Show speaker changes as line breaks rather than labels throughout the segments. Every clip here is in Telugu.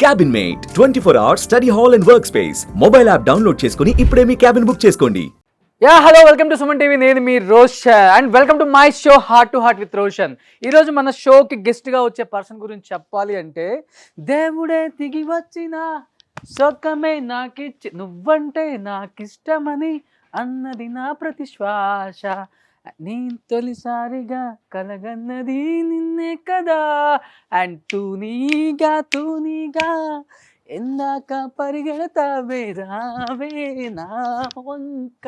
Cabin mate 24 hours study hall and work space mobile app download చేసుకుని ఇప్పుడే మీ క్యాబిన్ బుక్ చేసుకోండి.
Hello, welcome to Suman TV. నేను మీ Roshan and welcome to my show heart to heart with Roshan. ఈరోజు మన షోకి గెస్ట్గా వచ్చే పర్సన్ గురించి చెప్పాలి అంటే, దేవుడే దిగి వచ్చిన సొక్కమే నాకిచ్చి నువ్వంటే నాకిష్టమని అన్నది నా ప్రతి శ్వాస, నీ తొలిసారిగా కలగన్నది నిన్నే కదా, అండ్ తూనీగా ఎందాక పరిగెడతావే రావే నా వంక.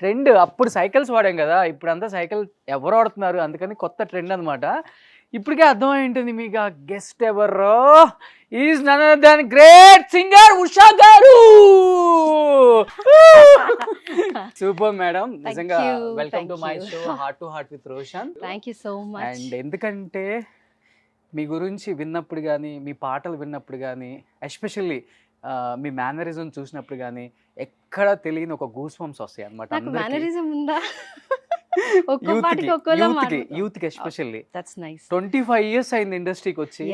ట్రెండ్ అప్పుడు సైకిల్స్ వాడాం కదా, ఇప్పుడు అంతా సైకిల్ ఎవరు వాడుతున్నారు, అందుకని కొత్త ట్రెండ్ అనమాట. ఇప్పటికే అర్థమై ఉంటుంది మీకు ఆ గెస్ట్ ఎవరో. Is none other than great singer Usha garu. Super madam, నిజంగా welcome to my show heart to heart with Roshan.
Thank you so much.
And ఎందుకంటే మీ గురించి విన్నప్పుడు కానీ, మీ పాటలు విన్నప్పుడు కానీ, ఎస్పెషల్లీ మీ మేనరిజం చూసినప్పుడు కానీ ఎక్కడ తెలియని ఒక గూస్ బంప్స్ వస్తాయి అనమాట.
మేనరిజం ఉందా?
యూత్ కి ఎస్పెషల్లీ.
That's nice.
25 years అయింది ఇండస్ట్రీకి వచ్చి.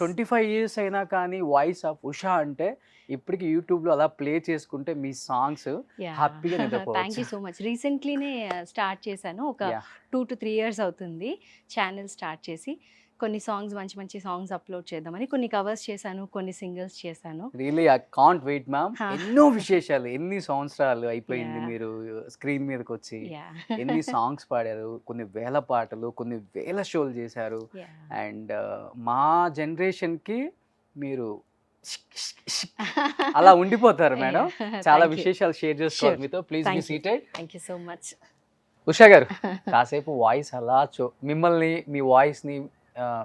25 years అయినా కానీ వాయిస్ ఆఫ్ ఉషా అంటే ఇప్పటికి యూట్యూబ్ లో అలా ప్లే చేసుకుంటే మీ సాంగ్స్ హ్యాపీగా నిద్రపోవచ్చు.
Thank you so much. రీసెంట్లీనే స్టార్ట్ చేశాను, ఒక 2 to 3 years అవుతుంది ఛానల్ స్టార్ట్ చేసి. కొన్ని సాంగ్స్, మంచి మంచి సాంగ్స్ అప్లోడ్ చేద్దామని కొన్ని కవర్స్ చేశాను, కొన్ని సింగిల్స్ చేశాను.
Really I can't wait ma'am. ఎన్నో విశేషాలు, ఎన్ని సంవత్సరాలు అయిపోయింది మీరు స్క్రీన్ మీదకి వచ్చి, ఎన్ని సాంగ్స్ పాడారు, కొన్ని వేల పాటలు, కొన్ని వేల షోలు చేశారు. అండ్ మా జనరేషన్ కి మీరు అలా ఉండిపోతారు మేడం. చాలా విశేషాలు షేర్ చేసుకోవాలి మీతో. Please be seated.
Thank you so much.
Usha గారు, కాసేపు వాయిస్ అలా మిమ్మల్ని, మీ వాయిస్ ని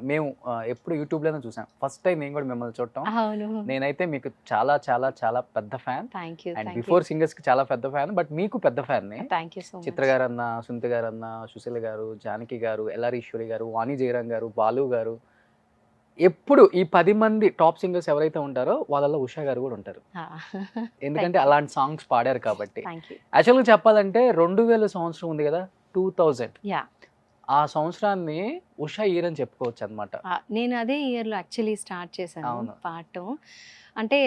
మేము ఎప్పుడు యూట్యూబ్ లోనే చూసాం. ఫస్ట్ టైం నేను కూడా మిమ్మల్ని చూడటం. నేనైతే మీకు చాలా చాలా చాలా పెద్ద ఫ్యాన్. అండ్ బిఫోర్ సింగర్స్ కి చాలా పెద్ద ఫ్యాన్, బట్ మీకు పెద్ద ఫ్యాన్. చిత్ర గారు అన్న, సునీత గారు అన్న, సుశీల గారు, జానకి గారు, ఎల్ఆర్ ఈశ్వరి గారు, వాణి జయరాం గారు, బాలు గారు, ఎప్పుడు ఈ 10 మంది టాప్ సింగర్స్ ఎవరైతే ఉంటారో వాళ్ళలో ఉషా గారు కూడా ఉంటారు. ఎందుకంటే అలాంటి సాంగ్స్ పాడారు కాబట్టి. యాక్చువల్గా చెప్పాలంటే 2000 సంవత్సరం ఉంది కదా, 2000, ఆ సంవత్సరాన్ని ఉషా ఇయర్ అని చెప్పుకోవచ్చు అనమాట.
నేను అదే ఇయర్లో యాక్చువల్లీ స్టార్ట్ చేశాను పాడటం. అంటే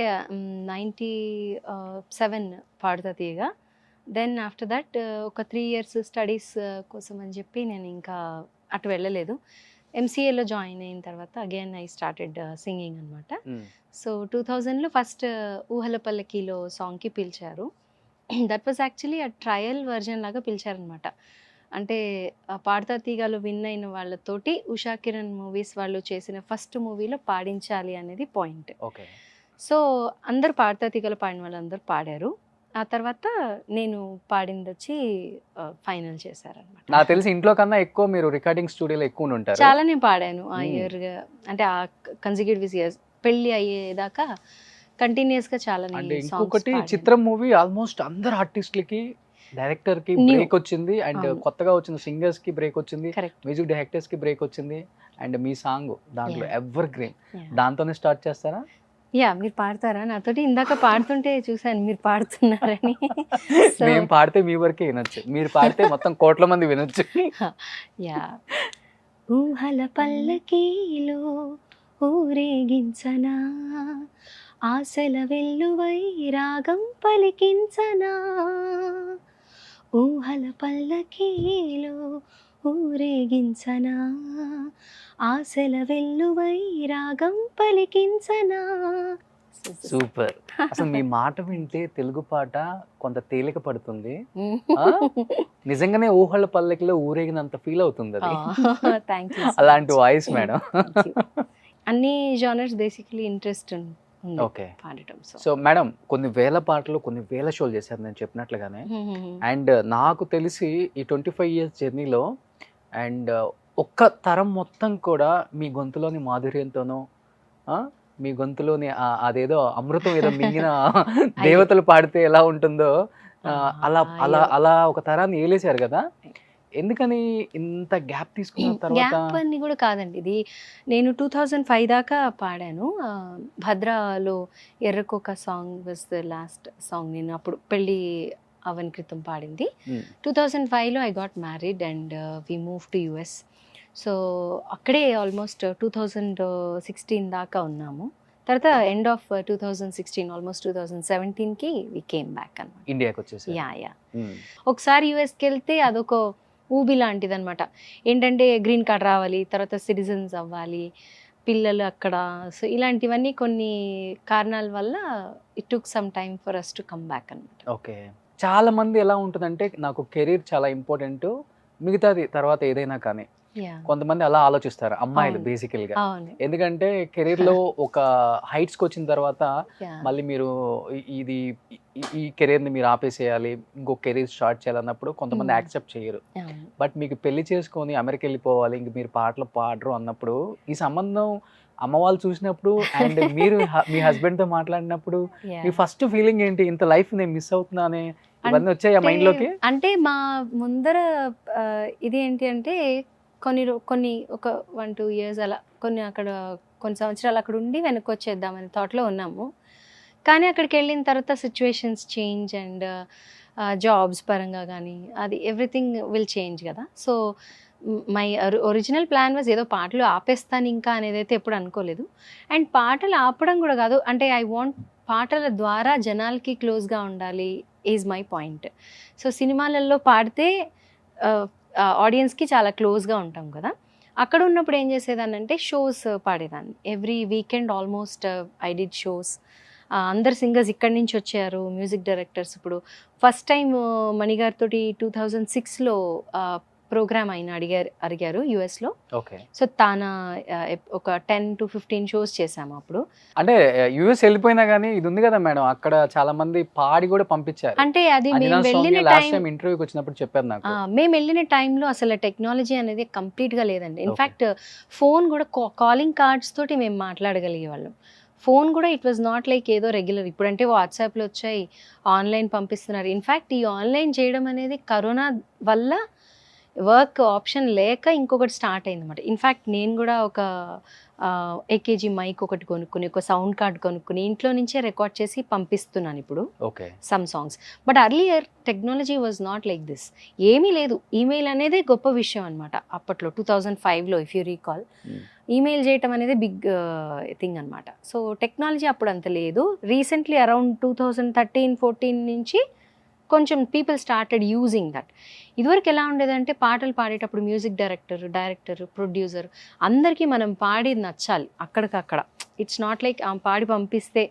97 పాడుతా తీయగా. దెన్ ఆఫ్టర్ దట్ ఒక 3 years స్టడీస్ కోసం అని చెప్పి నేను ఇంకా అటు వెళ్ళలేదు. ఎంసీఏలో జాయిన్ అయిన తర్వాత అగైన్ ఐ స్టార్టెడ్ సింగింగ్ అనమాట. సో 2000లో ఫస్ట్ ఊహల పల్లకిలో సాంగ్కి పిలిచారు. దట్ వాజ్ యాక్చువల్లీ ఆ ట్రయల్ వర్జన్ లాగా పిలిచారనమాట. అంటే పాడతా తీగలో విన్ అయిన వాళ్ళతోటి ఉషా కిరణ్ మూవీస్ వాళ్ళు చేసిన ఫస్ట్ మూవీలో పాడించాలి అనేది పాయింట్. సో అందరు పాడతా తీగలో పాడిన వాళ్ళందరూ పాడారు. ఆ తర్వాత నేను పాడింది వచ్చి ఫైనల్ చేశారనమాట.
నాకు తెలిసి ఇంట్లో కన్నా ఎక్కువ మీరు రికార్డింగ్ స్టూడియోలో ఎక్కువ ఉంటారు.
చాలా నేను పాడాను ఆ ఇయర్, అంటే ఆ కన్సిక్యూటివ్ ఇయర్స్ పెళ్లి అయ్యేదాకా కంటిన్యూస్ గా చాలా.
ఇంకొకటి చిత్రం మూవీ ఆల్మోస్ట్ అందరు ఆర్టిస్టులకి, డైరెక్టర్ కి బ్రేక్ వచ్చింది, అండ్ కొత్తగా వచ్చిన సింగర్స్ కి బ్రేక్ వచ్చింది, మ్యూజిక్ డైరెక్టర్స్ కి బ్రేక్ వచ్చింది, అండ్ మీ సాంగ్ దాంట్లో ఎవర్ గ్రీన్. దాంతోనే స్టార్ట్ చేస్తారా?
మీరు పాడతారా? నాతోటి ఇందాక పాడుతుంటే చూసాను మీరు పాడుతున్నారని.
మేము పాడితే మీ వరకే వినొచ్చు, మీరు పాడితే మొత్తం కోట్ల మంది వినొచ్చు.
ఊహల పల్లకీలో ఊరేగించనా, ఆశల వెల్లువై రాగం పలికించనా, ఊహల పల్లకీలో ఊరేగించనా, ఆశల వెల్లువై రాగం పలికించనా.
సూపర్. అసలు మీ మాట వింటే తెలుగు పాట కొంత తేలిక పడుతుంది. నిజంగానే ఊహల పల్లకిలో ఊరేగినంత ఫీల్ అవుతుంది అది. అలాంటి వాయిస్ మేడం.
అన్ని genres basically interest.
Okay. So madam, కొన్ని వేల పాటలు, కొన్ని వేల షోలు చేశారు నేను చెప్పినట్లుగానే. అండ్ నాకు తెలిసి ఈ 25 years జర్నీలో అండ్ ఒక్క తరం మొత్తం కూడా మీ గొంతులోని మాధుర్యంతోనో, మీ గొంతులోని అదేదో అమృతం ఏదో మింగిన దేవతలు పాడితే ఎలా ఉంటుందో అలా అలా అలా ఒక తరాన్ని ఏలేశారు కదా. ఎందుకని ఇంత గ్యాప్ తీసుకున్న తర్వాత?
గ్యాప్ అని కూడా కాదండి, ఇది నేను 2005 దాకా పాడాను. భద్రాలో ఎర్రకోక song was the last song నేను అప్పుడు పెళ్ళి అవన్ క్రితం పాడింది. 2005లో I got married and we move to US. So అక్కడే ఆల్మోస్ట్ 2016 దాకా ఉన్నాము. తర్వాత ఎండ్ ఆఫ్ 2016 ఆల్మోస్ట్ 2017కి వి కేమ్ బ్యాక్ అనమాట.
ఇండియాకి వచ్చేసి
యా ఒకసారి యూఎస్కి వెళ్తే అదొక ఊబి లాంటిది అనమాట. ఏంటంటే గ్రీన్ కార్డ్ రావాలి, తర్వాత సిటిజన్స్ అవ్వాలి, పిల్లలు అక్కడ, సో ఇలాంటివన్నీ కొన్ని కారణాల వల్ల it took some time for us to come back అనమాట.
ఓకే. చాలా మంది ఎలా ఉంటుందంటే నాకు కెరీర్ చాలా ఇంపార్టెంట్, మిగతాది తర్వాత ఏదైనా కానీ. కొంతమంది అలా ఆలోచిస్తారు అమ్మాయిలు
అవును.
బేసికల్ గా.
అవును.
ఎందుకంటే కెరీర్ లో ఒక హైట్స్ కి వచ్చిన తర్వాత మళ్ళీ మీరు ఇది ఈ కెరీర్ ని మీరు ఆపేసేయాలి, ఇంకో కెరీర్ స్టార్ట్ చేయాలన్నప్పుడు కొంతమంది యాక్సెప్ట్ చేయరు. బట్ మీకు పెళ్లి చేసుకొని అమెరికా వెళ్ళిపోవాలి, ఇంక మీరు పాటలు పాడరు అన్నప్పుడు ఈ సంబంధం అమ్మ వాళ్ళు చూసినప్పుడు అండ్ మీరు మీ హస్బెండ్ తో మాట్లాడినప్పుడు మీ ఫస్ట్ ఫీలింగ్ ఏంటి? ఇంత లైఫ్ నేను మిస్ అవుతున్నా అనే ఇవన్నీ వచ్చాయి మైండ్ లోకి?
అంటే మా ముందర ఇది ఏంటి అంటే కొన్ని ఒక 1-2 years అలా కొన్ని సంవత్సరాలు అక్కడ ఉండి వెనక్కి వచ్చేద్దామనే థాట్లో ఉన్నాము. కానీ అక్కడికి వెళ్ళిన తర్వాత సిచ్యువేషన్స్ చేంజ్ అండ్ జాబ్స్ పరంగా కానీ అది ఎవ్రీథింగ్ విల్ చేంజ్ కదా. So my original plan was ఏదో పాటలు ఆపేస్తాను ఇంకా అనేది అయితే ఎప్పుడు అనుకోలేదు. అండ్ పాటలు ఆపడం కూడా కాదు, అంటే ఐ వాంట్ పాటల ద్వారా జనాలకి క్లోజ్గా ఉండాలి ఈజ్ మై పాయింట్. సో సినిమాలలో పాడితే ఆడియన్స్కి చాలా క్లోజ్గా ఉంటాం కదా. అక్కడ ఉన్నప్పుడు ఏం చేసేదాన్ని అంటే షోస్ పాడేదాన్ని. Every weekend almost I did shows. అందరు సింగర్స్ ఇక్కడి నుంచి వచ్చారు, మ్యూజిక్ డైరెక్టర్స్. ఇప్పుడు ఫస్ట్ టైం మణిగారితో 2006లో ప్రోగ్రామ్ అయిన అడిగారు యుఎస్లో.
ఓకే.
సో తన ఒక 10 to 15 షోస్ చేసాము అప్పుడు.
అంటే యుఎస్ వెళ్ళిపోయినా కానీ ఇది ఉంది కదా మేడం, అక్కడ చాలా మంది పాడి కూడా పంపించారు.
అంటే అది మేము వెళ్ళిన టైం
ఇంటర్వ్యూకి వచ్చినప్పుడు చెప్పారు నాకు.
మేము వెళ్ళిన టైంలో అసలు టెక్నాలజీ అనేది కంప్లీట్గా లేదండి. ఇన్ఫ్యాక్ట్ ఫోన్ కూడా కాలింగ్ కార్డ్స్ తోటి మేము మాట్లాడగలిగే వాళ్ళం. ఫోన్ కూడా ఇట్ వాజ్ నాట్ లైక్ ఏదో రెగ్యులర్. ఇప్పుడంటే వాట్సాప్లో వచ్చాయి, ఆన్లైన్ పంపిస్తున్నారు. ఇన్ఫ్యాక్ట్ ఈ ఆన్లైన్ చేయడం అనేది కరోనా వల్ల వర్క్ ఆప్షన్ లేక ఇంకొకటి స్టార్ట్ అయింది అనమాట. ఇన్ఫ్యాక్ట్ నేను కూడా ఒక ఏకేజీ మైక్ ఒకటి కొనుక్కుని, ఒక సౌండ్ కార్డ్ కొనుక్కుని ఇంట్లో నుంచే రికార్డ్ చేసి పంపిస్తున్నాను ఇప్పుడు some songs. But earlier technology was not like this. ఏమీ లేదు. ఈమెయిల్ అనేది గొప్ప విషయం అనమాట అప్పట్లో 2005లో ఇఫ్ యూ రీకాల్. ఈమెయిల్ చేయటం అనేది బిగ్ థింగ్ అనమాట. సో టెక్నాలజీ అప్పుడు అంత లేదు. రీసెంట్లీ అరౌండ్ 2013-14 నుంచి కొంచెం పీపుల్ స్టార్టెడ్ యూజింగ్ దట్. ఇదివరకు ఎలా ఉండేదంటే పాటలు పాడేటప్పుడు మ్యూజిక్ డైరెక్టర్, ప్రొడ్యూసర్ అందరికీ మనం పాడేది నచ్చాలి అక్కడికక్కడ. ఇట్స్ నాట్ లైక్ పాడి పంపిస్తే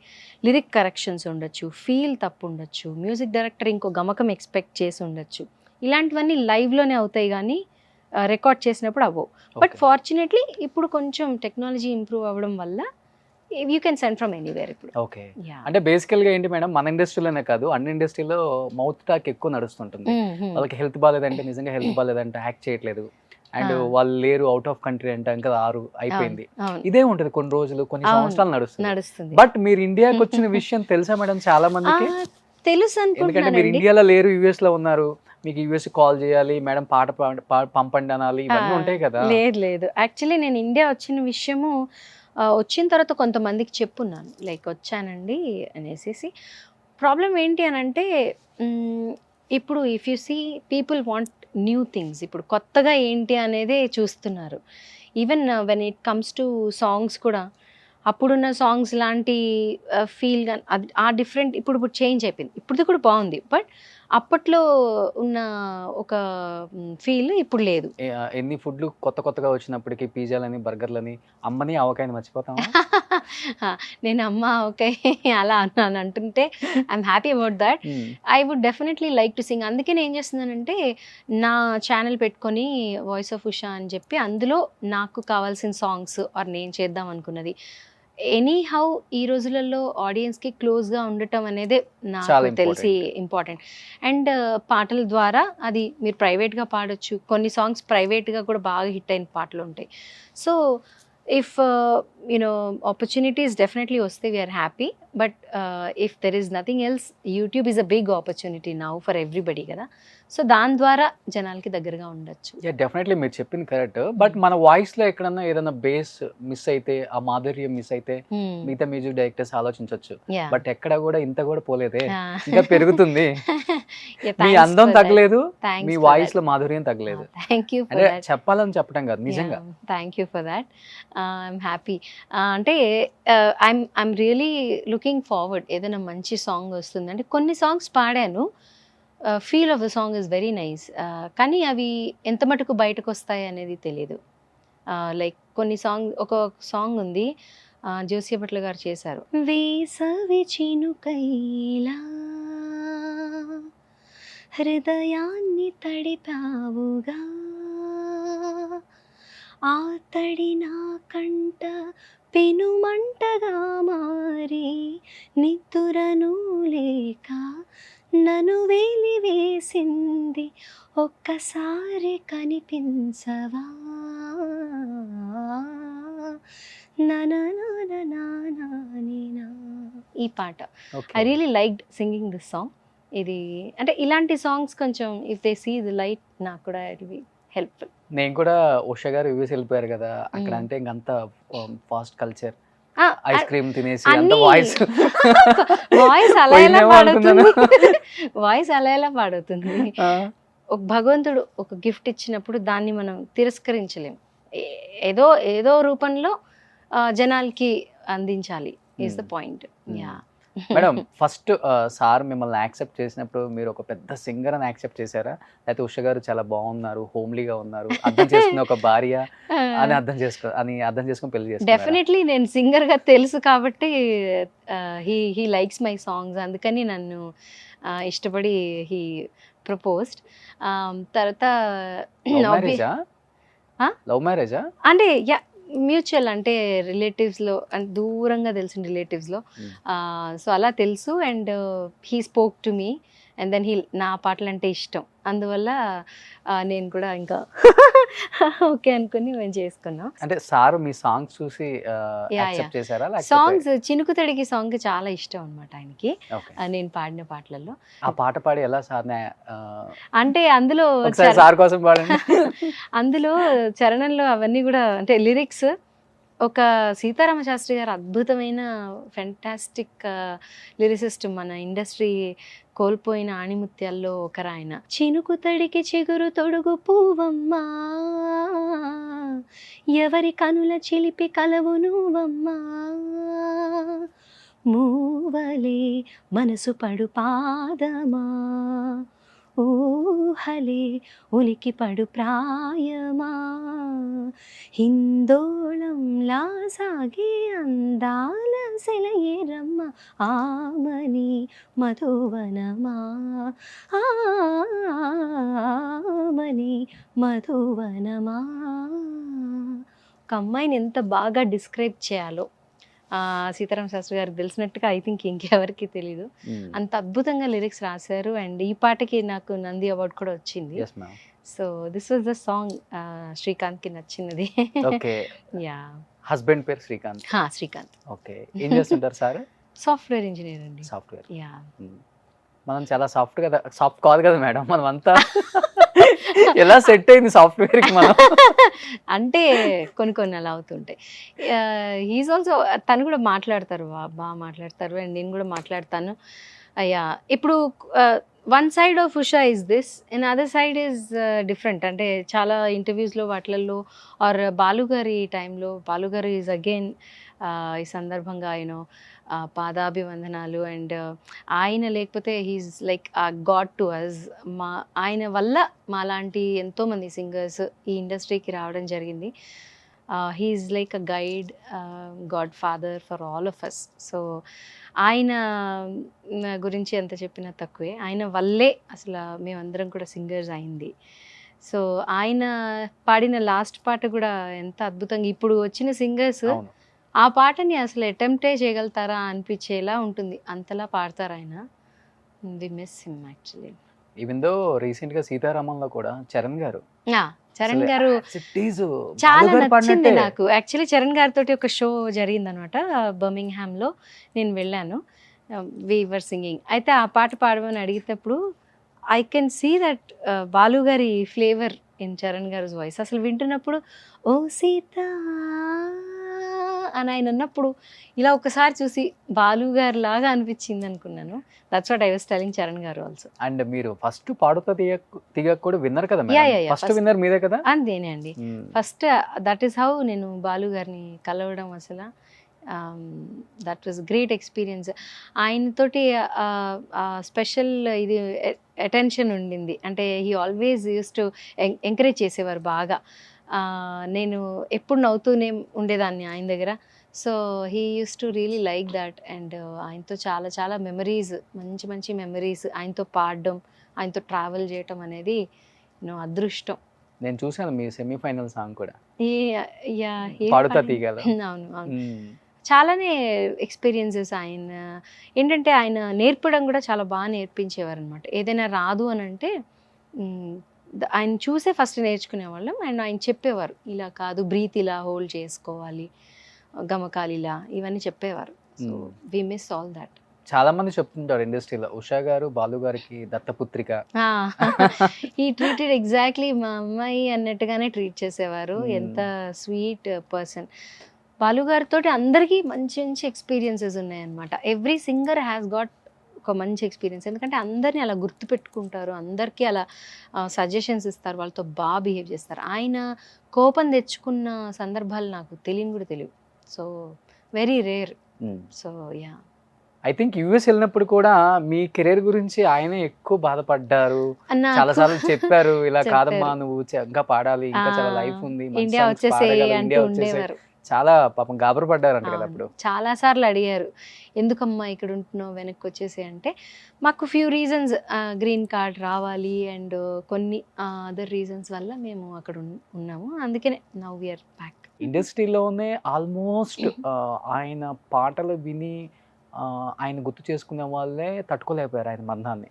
లిరిక్ కరెక్షన్స్ ఉండొచ్చు, ఫీల్ తప్పు ఉండొచ్చు, మ్యూజిక్ డైరెక్టర్ ఇంకో గమకం ఎక్స్పెక్ట్ చేసి ఉండొచ్చు. ఇలాంటివన్నీ లైవ్లోనే అవుతాయి కానీ రికార్డ్ చేసినప్పుడు అవ్వవు. బట్ ఫార్చునేట్లీ ఇప్పుడు కొంచెం టెక్నాలజీ ఇంప్రూవ్ అవ్వడం వల్ల you can send from anywhere ఇప్పుడు.
ఓకే. అంటే బేసికల్ గా ఏంటి మేడం, మన ఇండస్ట్రీలోనే కాదు అన్ని ఇండస్ట్రీలో మౌత్ టాక్ ఎక్కువ నడుస్తుంటుంది. వాళ్ళకి హెల్త్ బాగాలేదంటే నిజంగా హెల్త్ బాగాలేదంటే యాక్ట్ చేయట్లేదు, అండ్ వాళ్ళు లేరు, అవుట్ ఆఫ్ కంట్రీ అంటే ఇంకా 6 అయిపోయింది. ఇదే ఉంటది కొన్ని రోజులు, కొన్ని సంవత్సరాలు నడుస్తుంది. బట్ మీరు ఇండియాకి వచ్చిన విషయం తెలుసా మేడం చాలా మందికి?
తెలుసు.
ఎందుకంటే మీరు ఇండియాలో లేరు, యుఎస్ లో ఉన్నారు, మీకు యుఎస్ కాల్ చేయాలి, మేడం పాట పంపండి అనాలి, ఇవన్నీ ఉంటాయి కదా.
లేదు యాక్చువల్లీ నేను ఇండియా వచ్చిన విషయము వచ్చిన తర్వాత కొంతమందికి చెప్పున్నాను, లైక్ వచ్చానండి అనేసి. ప్రాబ్లం ఏంటి అని అంటే ఇప్పుడు if you see people want new things. ఇప్పుడు కొత్తగా ఏంటి అనేదే చూస్తున్నారు. Even when it comes to songs కూడా అప్పుడున్న సాంగ్స్ లాంటి ఫీల్ కానీ అది ఆ డిఫరెంట్ ఇప్పుడు చేంజ్ అయిపోయింది. ఇప్పుడుది కూడా బాగుంది, బట్ అప్పట్లో ఉన్న ఒక ఫీల్ ఇప్పుడు లేదు.
ఎన్ని ఫుడ్లు కొత్తగా వచ్చినప్పటికీ పిజ్జాలని, బర్గర్లని, అమ్మని ఆవకాయని మర్చిపోతాం.
నేను అమ్మ ఓకే అలా అన్నాను అంటుంటే I'm happy about that. I would definitely like to sing. అందుకే నేను ఏం చేస్తున్నానంటే నా ఛానల్ పెట్టుకొని వాయిస్ ఆఫ్ ఉషా అని చెప్పి అందులో నాకు కావాల్సిన సాంగ్స్ ఆర్ నేను చేద్దాం అనుకున్నది ఎనీ హౌ ఈ రోజులలో ఆడియన్స్కి క్లోజ్గా ఉండటం అనేది నాకు తెలిసి ఇంపార్టెంట్. అండ్ పాటల ద్వారా అది మీరు ప్రైవేట్గా పాడొచ్చు, కొన్ని సాంగ్స్ ప్రైవేట్గా కూడా బాగా హిట్ అయిన పాటలు ఉంటాయి. So if you know opportunities definitely వస్తే we are happy. But if there is nothing else, YouTube is a big opportunity now for everybody కదా. సో దాని ద్వారా జనాలకి దగ్గరగా ఉండొచ్చు.
డెఫినెట్లీ మీరు చెప్పింది కరెక్ట్. బట్ మన వాయిస్ లో ఎక్కడన్నా ఏదైనా బేస్ మిస్ అయితే, ఆ మాధుర్యం మిస్ అయితే మిగతా మ్యూజిక్ డైరెక్టర్స్ ఆలోచించవచ్చు. బట్ ఎక్కడ కూడా ఇంత కూడా పోలేదే, ఇంకా పెరుగుతుంది. మీ అందం తగ్గలేదు, మీ వాయిస్ లో మాధుర్యం తగ్గలేదు.
థ్యాంక్ యూ
అంటే చెప్పాలని చెప్పడం కాదు, నిజంగా.
Thank you for that. I'm happy. అంటే ఐఎమ్ రియలీ లుకింగ్ ఫార్వర్డ్, ఏదైనా మంచి సాంగ్ వస్తుంది అంటే. కొన్ని సాంగ్స్ పాడాను, feel of the song is very nice, కానీ అవి ఎంత మటుకు బయటకు వస్తాయి అనేది తెలియదు. లైక్ కొన్ని ఒక సాంగ్ ఉంది, జోసియా భట్ల గారు చేశారు. వేసవి చినుకైలా హృదయాన్ని తడిపావుగా, ఆ తడి నా కంట పెనుమంటగా మారి, నిద్దురను లేక నన్ను వేసింది, ఒక్కసారి కనిపించవా, ఈ పాట. I really liked singing this song. ఇది అంటే ఇలాంటి సాంగ్స్ కొంచెం if they see the light, నాకు కూడా ఇట్ బి హెల్ప్ఫుల్.
నేను కూడా ఉషా గారు యూఎస్ వెళ్ళిపోయారు కదా, అక్కడ అంటే ఇంకంత ఫాస్ట్ కల్చర్, ఐస్ క్రీమ్ తినేసి అంత వాయిస్
అలా ఎలా పాడుతుంది, వాయిస్ అలా ఎలా పాడుతుంది. ఒక భగవంతుడు ఒక గిఫ్ట్ ఇచ్చినప్పుడు దాన్ని మనం తిరస్కరించలేం, ఏదో రూపంలో జనాలకి అందించాలి is the point. Yeah
madam, first sir మిమ్మల్ని యాక్సెప్ట్ చేసినప్పుడు మీరు ఒక పెద్ద సింగర్ అని యాక్సెప్ట్ చేశారా, లేకపోతే ఉష గారు చాలా బాగున్నారు, హోమ్లీగా ఉన్నారు, అర్థం చేసుకున్న ఒక భార్య అని అర్థం చేసుకుని పెళ్లి చేశారు?
డెఫినెట్లీ నేను సింగర్ గా తెలుసు కాబట్టి హీ లైక్స్ మై సాంగ్స్, అందుకని నన్ను ఇష్టపడి హీ ప్రపోజ్డ్. తర్వాత
లవ్ మ్యారేజా
అంటే యా మ్యూచువల్, అంటే రిలేటివ్స్లో, అంటే దూరంగా తెలిసిన రిలేటివ్స్లో. సో అలా తెలుసు. And he spoke to me and then నా పాటలు అంటే ఇష్టం, అందువల్ల నేను కూడా ఇంకా ఓకే అనుకుని మేము చేసుకున్నాం.
అంటే సార్ మీ సాంగ్స్ చూసి యాక్సెప్ట్ చేశారా?
సాంగ్స్ చినుకు తడికి సాంగ్ చాలా ఇష్టం అనమాట ఆయనకి, నేను పాడిన పాటలలో.
ఆ పాట పాడి ఎలా సార్
అంటే అందులో
సార్ కోసం పాడండి.
అందులో చరణంలో అవన్నీ కూడా అంటే లిరిక్స్, ఒక సీతారామ శాస్త్రి గారు అద్భుతమైన ఫెంటాస్టిక్ లిరిసిస్ట్, మన ఇండస్ట్రీ కోల్పోయిన ఆణిముత్యాల్లో ఒకరాయన. చినుకు తడికి చిగురు తొడుగు పువ్వమ్మా, ఎవరి కనుల చిలిపి కలవు నువ్వమ్మా, మూవలే మనసు పడు పాదమా, ఊహలే ఉలికి పడు ప్రాయమా, హిందోళంలా సాగే అందాల సెలయేరమ్మ, ఆమని మధువనమా, ఆమని మధువనమా. ఒక అమ్మాయిని ఎంత బాగా డిస్క్రైబ్ చేయాలో సీతారామ శాస్త్రి గారికి తెలిసినట్టుగా ఐ థింక్ ఇంకెవరికి తెలీదు, అంత అద్భుతంగా లిరిక్స్ రాశారు. అండ్ ఈ పాటకి నాకు నంది అవార్డు కూడా వచ్చింది. So this was the song Srikanth కి నచ్చినది. యా,
హస్బెండ్ పేరు శ్రీకాంత్.
శ్రీకాంత్.
ఓకే, ఏం చేస్తుంటారు సార్?
సాఫ్ట్వేర్ ఇంజనీర్ అండి.
సాఫ్ట్వేర్.
యా,
మనం చాలా సాఫ్ట్ కదా, సాఫ్ట్ కాదు కదా మేడం మనం అంతా. ఎలా సెట్ అయింది సాఫ్ట్వేర్ కి మనం?
అంటే కొన్ని అలా అవుతుంటాయి. హీఈస్ ఆల్సో, తను కూడా మాట్లాడతారు, బాగా మాట్లాడతారు, అండ్ నేను కూడా మాట్లాడతాను. అయ్యా, ఇప్పుడు one side of Usha is this, and other side is different. అంటే చాలా ఇంటర్వ్యూస్లో వాటిలలో ఆర్ బాలుగారి టైంలో, బాలుగారు ఈజ్ అగైన్ ఈ సందర్భంగా యూనో పాదాభివందనాలు. అండ్ ఆయన లేకపోతే he's like God to us. ఆయన వల్ల మాలాంటి ఎంతోమంది సింగర్స్ ఈ ఇండస్ట్రీకి రావడం జరిగింది. He's like a guide, godfather for all of us. So ఆయన గురించి ఎంత చెప్పినా తక్కువే. ఆయన వల్లే అసలు మేమందరం కూడా సింగర్స్ అయింది. సో ఆయన పాడిన లాస్ట్ పాట కూడా ఎంత అద్భుతంగా, ఇప్పుడు వచ్చిన సింగర్స్ ఆ పాటని అసలు అటెంప్టే చేయగలుగుతారా అనిపించేలా ఉంటుంది, అంతలా పాడతారు ఆయన. We miss him actually.
Even though recent గా సీతారామంలో కూడా చరణ్ గారు
చరణ్ గారు
చాలా
చాలా నచ్చింది నాకు. యాక్చువల్లీ చరణ్ గారితో ఒక షో జరిగిందనమాట బర్మింగ్హామ్లో. నేను వెళ్ళాను. We were singing. అయితే ఆ పాట పాడమని అడిగేటప్పుడు I can see that Balu గారి ఫ్లేవర్ ఇన్ చరణ్ గారి వాయిస్. అసలు వింటున్నప్పుడు ఓ సీత అని ఆయన అన్నప్పుడు ఇలా ఒకసారి చూసి బాలు గారి లాగా అనిపించింది అనుకున్నాను. That's what I was telling Charan గారు ఆల్సో.
అండ్ మీరు ఫస్ట్ పాడుతా తీగ కూడా విన్నర్ కదా
Yeah, yeah, yeah.
First winner మీదే కదా.
అంతేనే అండి. ఫస్ట్ దట్ ఈస్ హౌ నేను బాలు గారిని కలవడం. అసలు దట్ వాజ్ గ్రేట్ ఎక్స్పీరియన్స్. ఆయనతోటి స్పెషల్ ఇది అటెన్షన్ ఉండింది. అంటే he always use to encourage చేసేవారు బాగా. నేను ఎప్పుడు నవ్వుతూనే ఉండేదాన్ని ఆయన దగ్గర. So he use to really like that. And ఆయనతో చాలా చాలా మెమరీస్, మంచి మంచి మెమరీస్, ఆయనతో పాడడం, ఆయనతో ట్రావెల్ చేయటం అనేది అదృష్టం.
నేను చూసాను మీ సెమీఫైనల్ సాంగ్ కూడా
అవును
పాడుతా తీగలో.
అవును, చాలానే ఎక్స్పీరియన్సెస్. ఆయన ఏంటంటే ఆయన నేర్పడం కూడా చాలా బాగా నేర్పించేవారు అనమాట. ఏదైనా రాదు అని అంటే ఆయన చూసే ఫస్ట్ నేర్చుకునేవాళ్ళం. అండ్ ఆయన చెప్పేవారు, ఇలా కాదు, బ్రీత్ ఇలా హోల్డ్ చేసుకోవాలి, గమకాలు ఇలా, ఇవన్నీ చెప్పేవారు. So we miss all that.
చాలా మంది చెప్తుంటారు ఇండస్ట్రీలో ఉషా గారు బాలు గారికి దత్తపుత్రిక.
ఈ ట్రీటెడ్ ఎగ్జాక్ట్లీ మా అమ్మాయి అన్నట్టుగానే ట్రీట్ చేసేవారు. ఎంత స్వీట్ పర్సన్. బాలు గారితో అందరికీ మంచి మంచి ఎక్స్పీరియన్సెస్ ఉన్నాయన్నమాట. ఎవ్రీ సింగర్ హ్యాస్ గాట్ ఒక మంచి ఎక్స్పీరియన్స్. ఎందుకంటే అందరినీ అలా గుర్తుపెట్టుకుంటారు, అందరికీ అలా సజెషన్స్ ఇస్తారు, వాళ్ళతో బాగా బిహేవ్ చేస్తారు. ఆయన కోపం తెచ్చుకున్న సందర్భాలు నాకు తెలియని కూడా తెలియవు. So very rare. So yeah,
I think US వెళ్ళినప్పుడు కూడా మీ కెరీర్ గురించి ఆయనే ఎక్కువ బాధపడ్డారు, చాలా సార్లు చెప్పారు, ఇలా కాదమ్మా నువ్వు ఇంకా పాడాలి, ఇంకా చాలా లైఫ్ ఉంది,
ఇండియా వచ్చేసేవారు.
చాలా పాపం గాబరపడ్డారంట కదా అప్పుడు.
చాలా సార్లు అడిగారు, ఎందుకమ్మా ఇక్కడ ఉంటున్నావు, వెనక్కి వచ్చేసి అంటే మాకు ఫ్యూ రీజన్స్, గ్రీన్ కార్డ్ రావాలి అండ్ కొన్ని అదర్ రీజన్స్ వల్ల మేము అక్కడ ఉన్నాము. అందుకనే నౌ వి ఆర్ బ్యాక్.
ఇండస్ట్రీలోనే ఆల్మోస్ట్ ఆయన పాటలు విని ఆయన గుర్తు చేసుకునే వాళ్ళే తట్టుకోలేకపోయారు ఆయన మందాన్ని.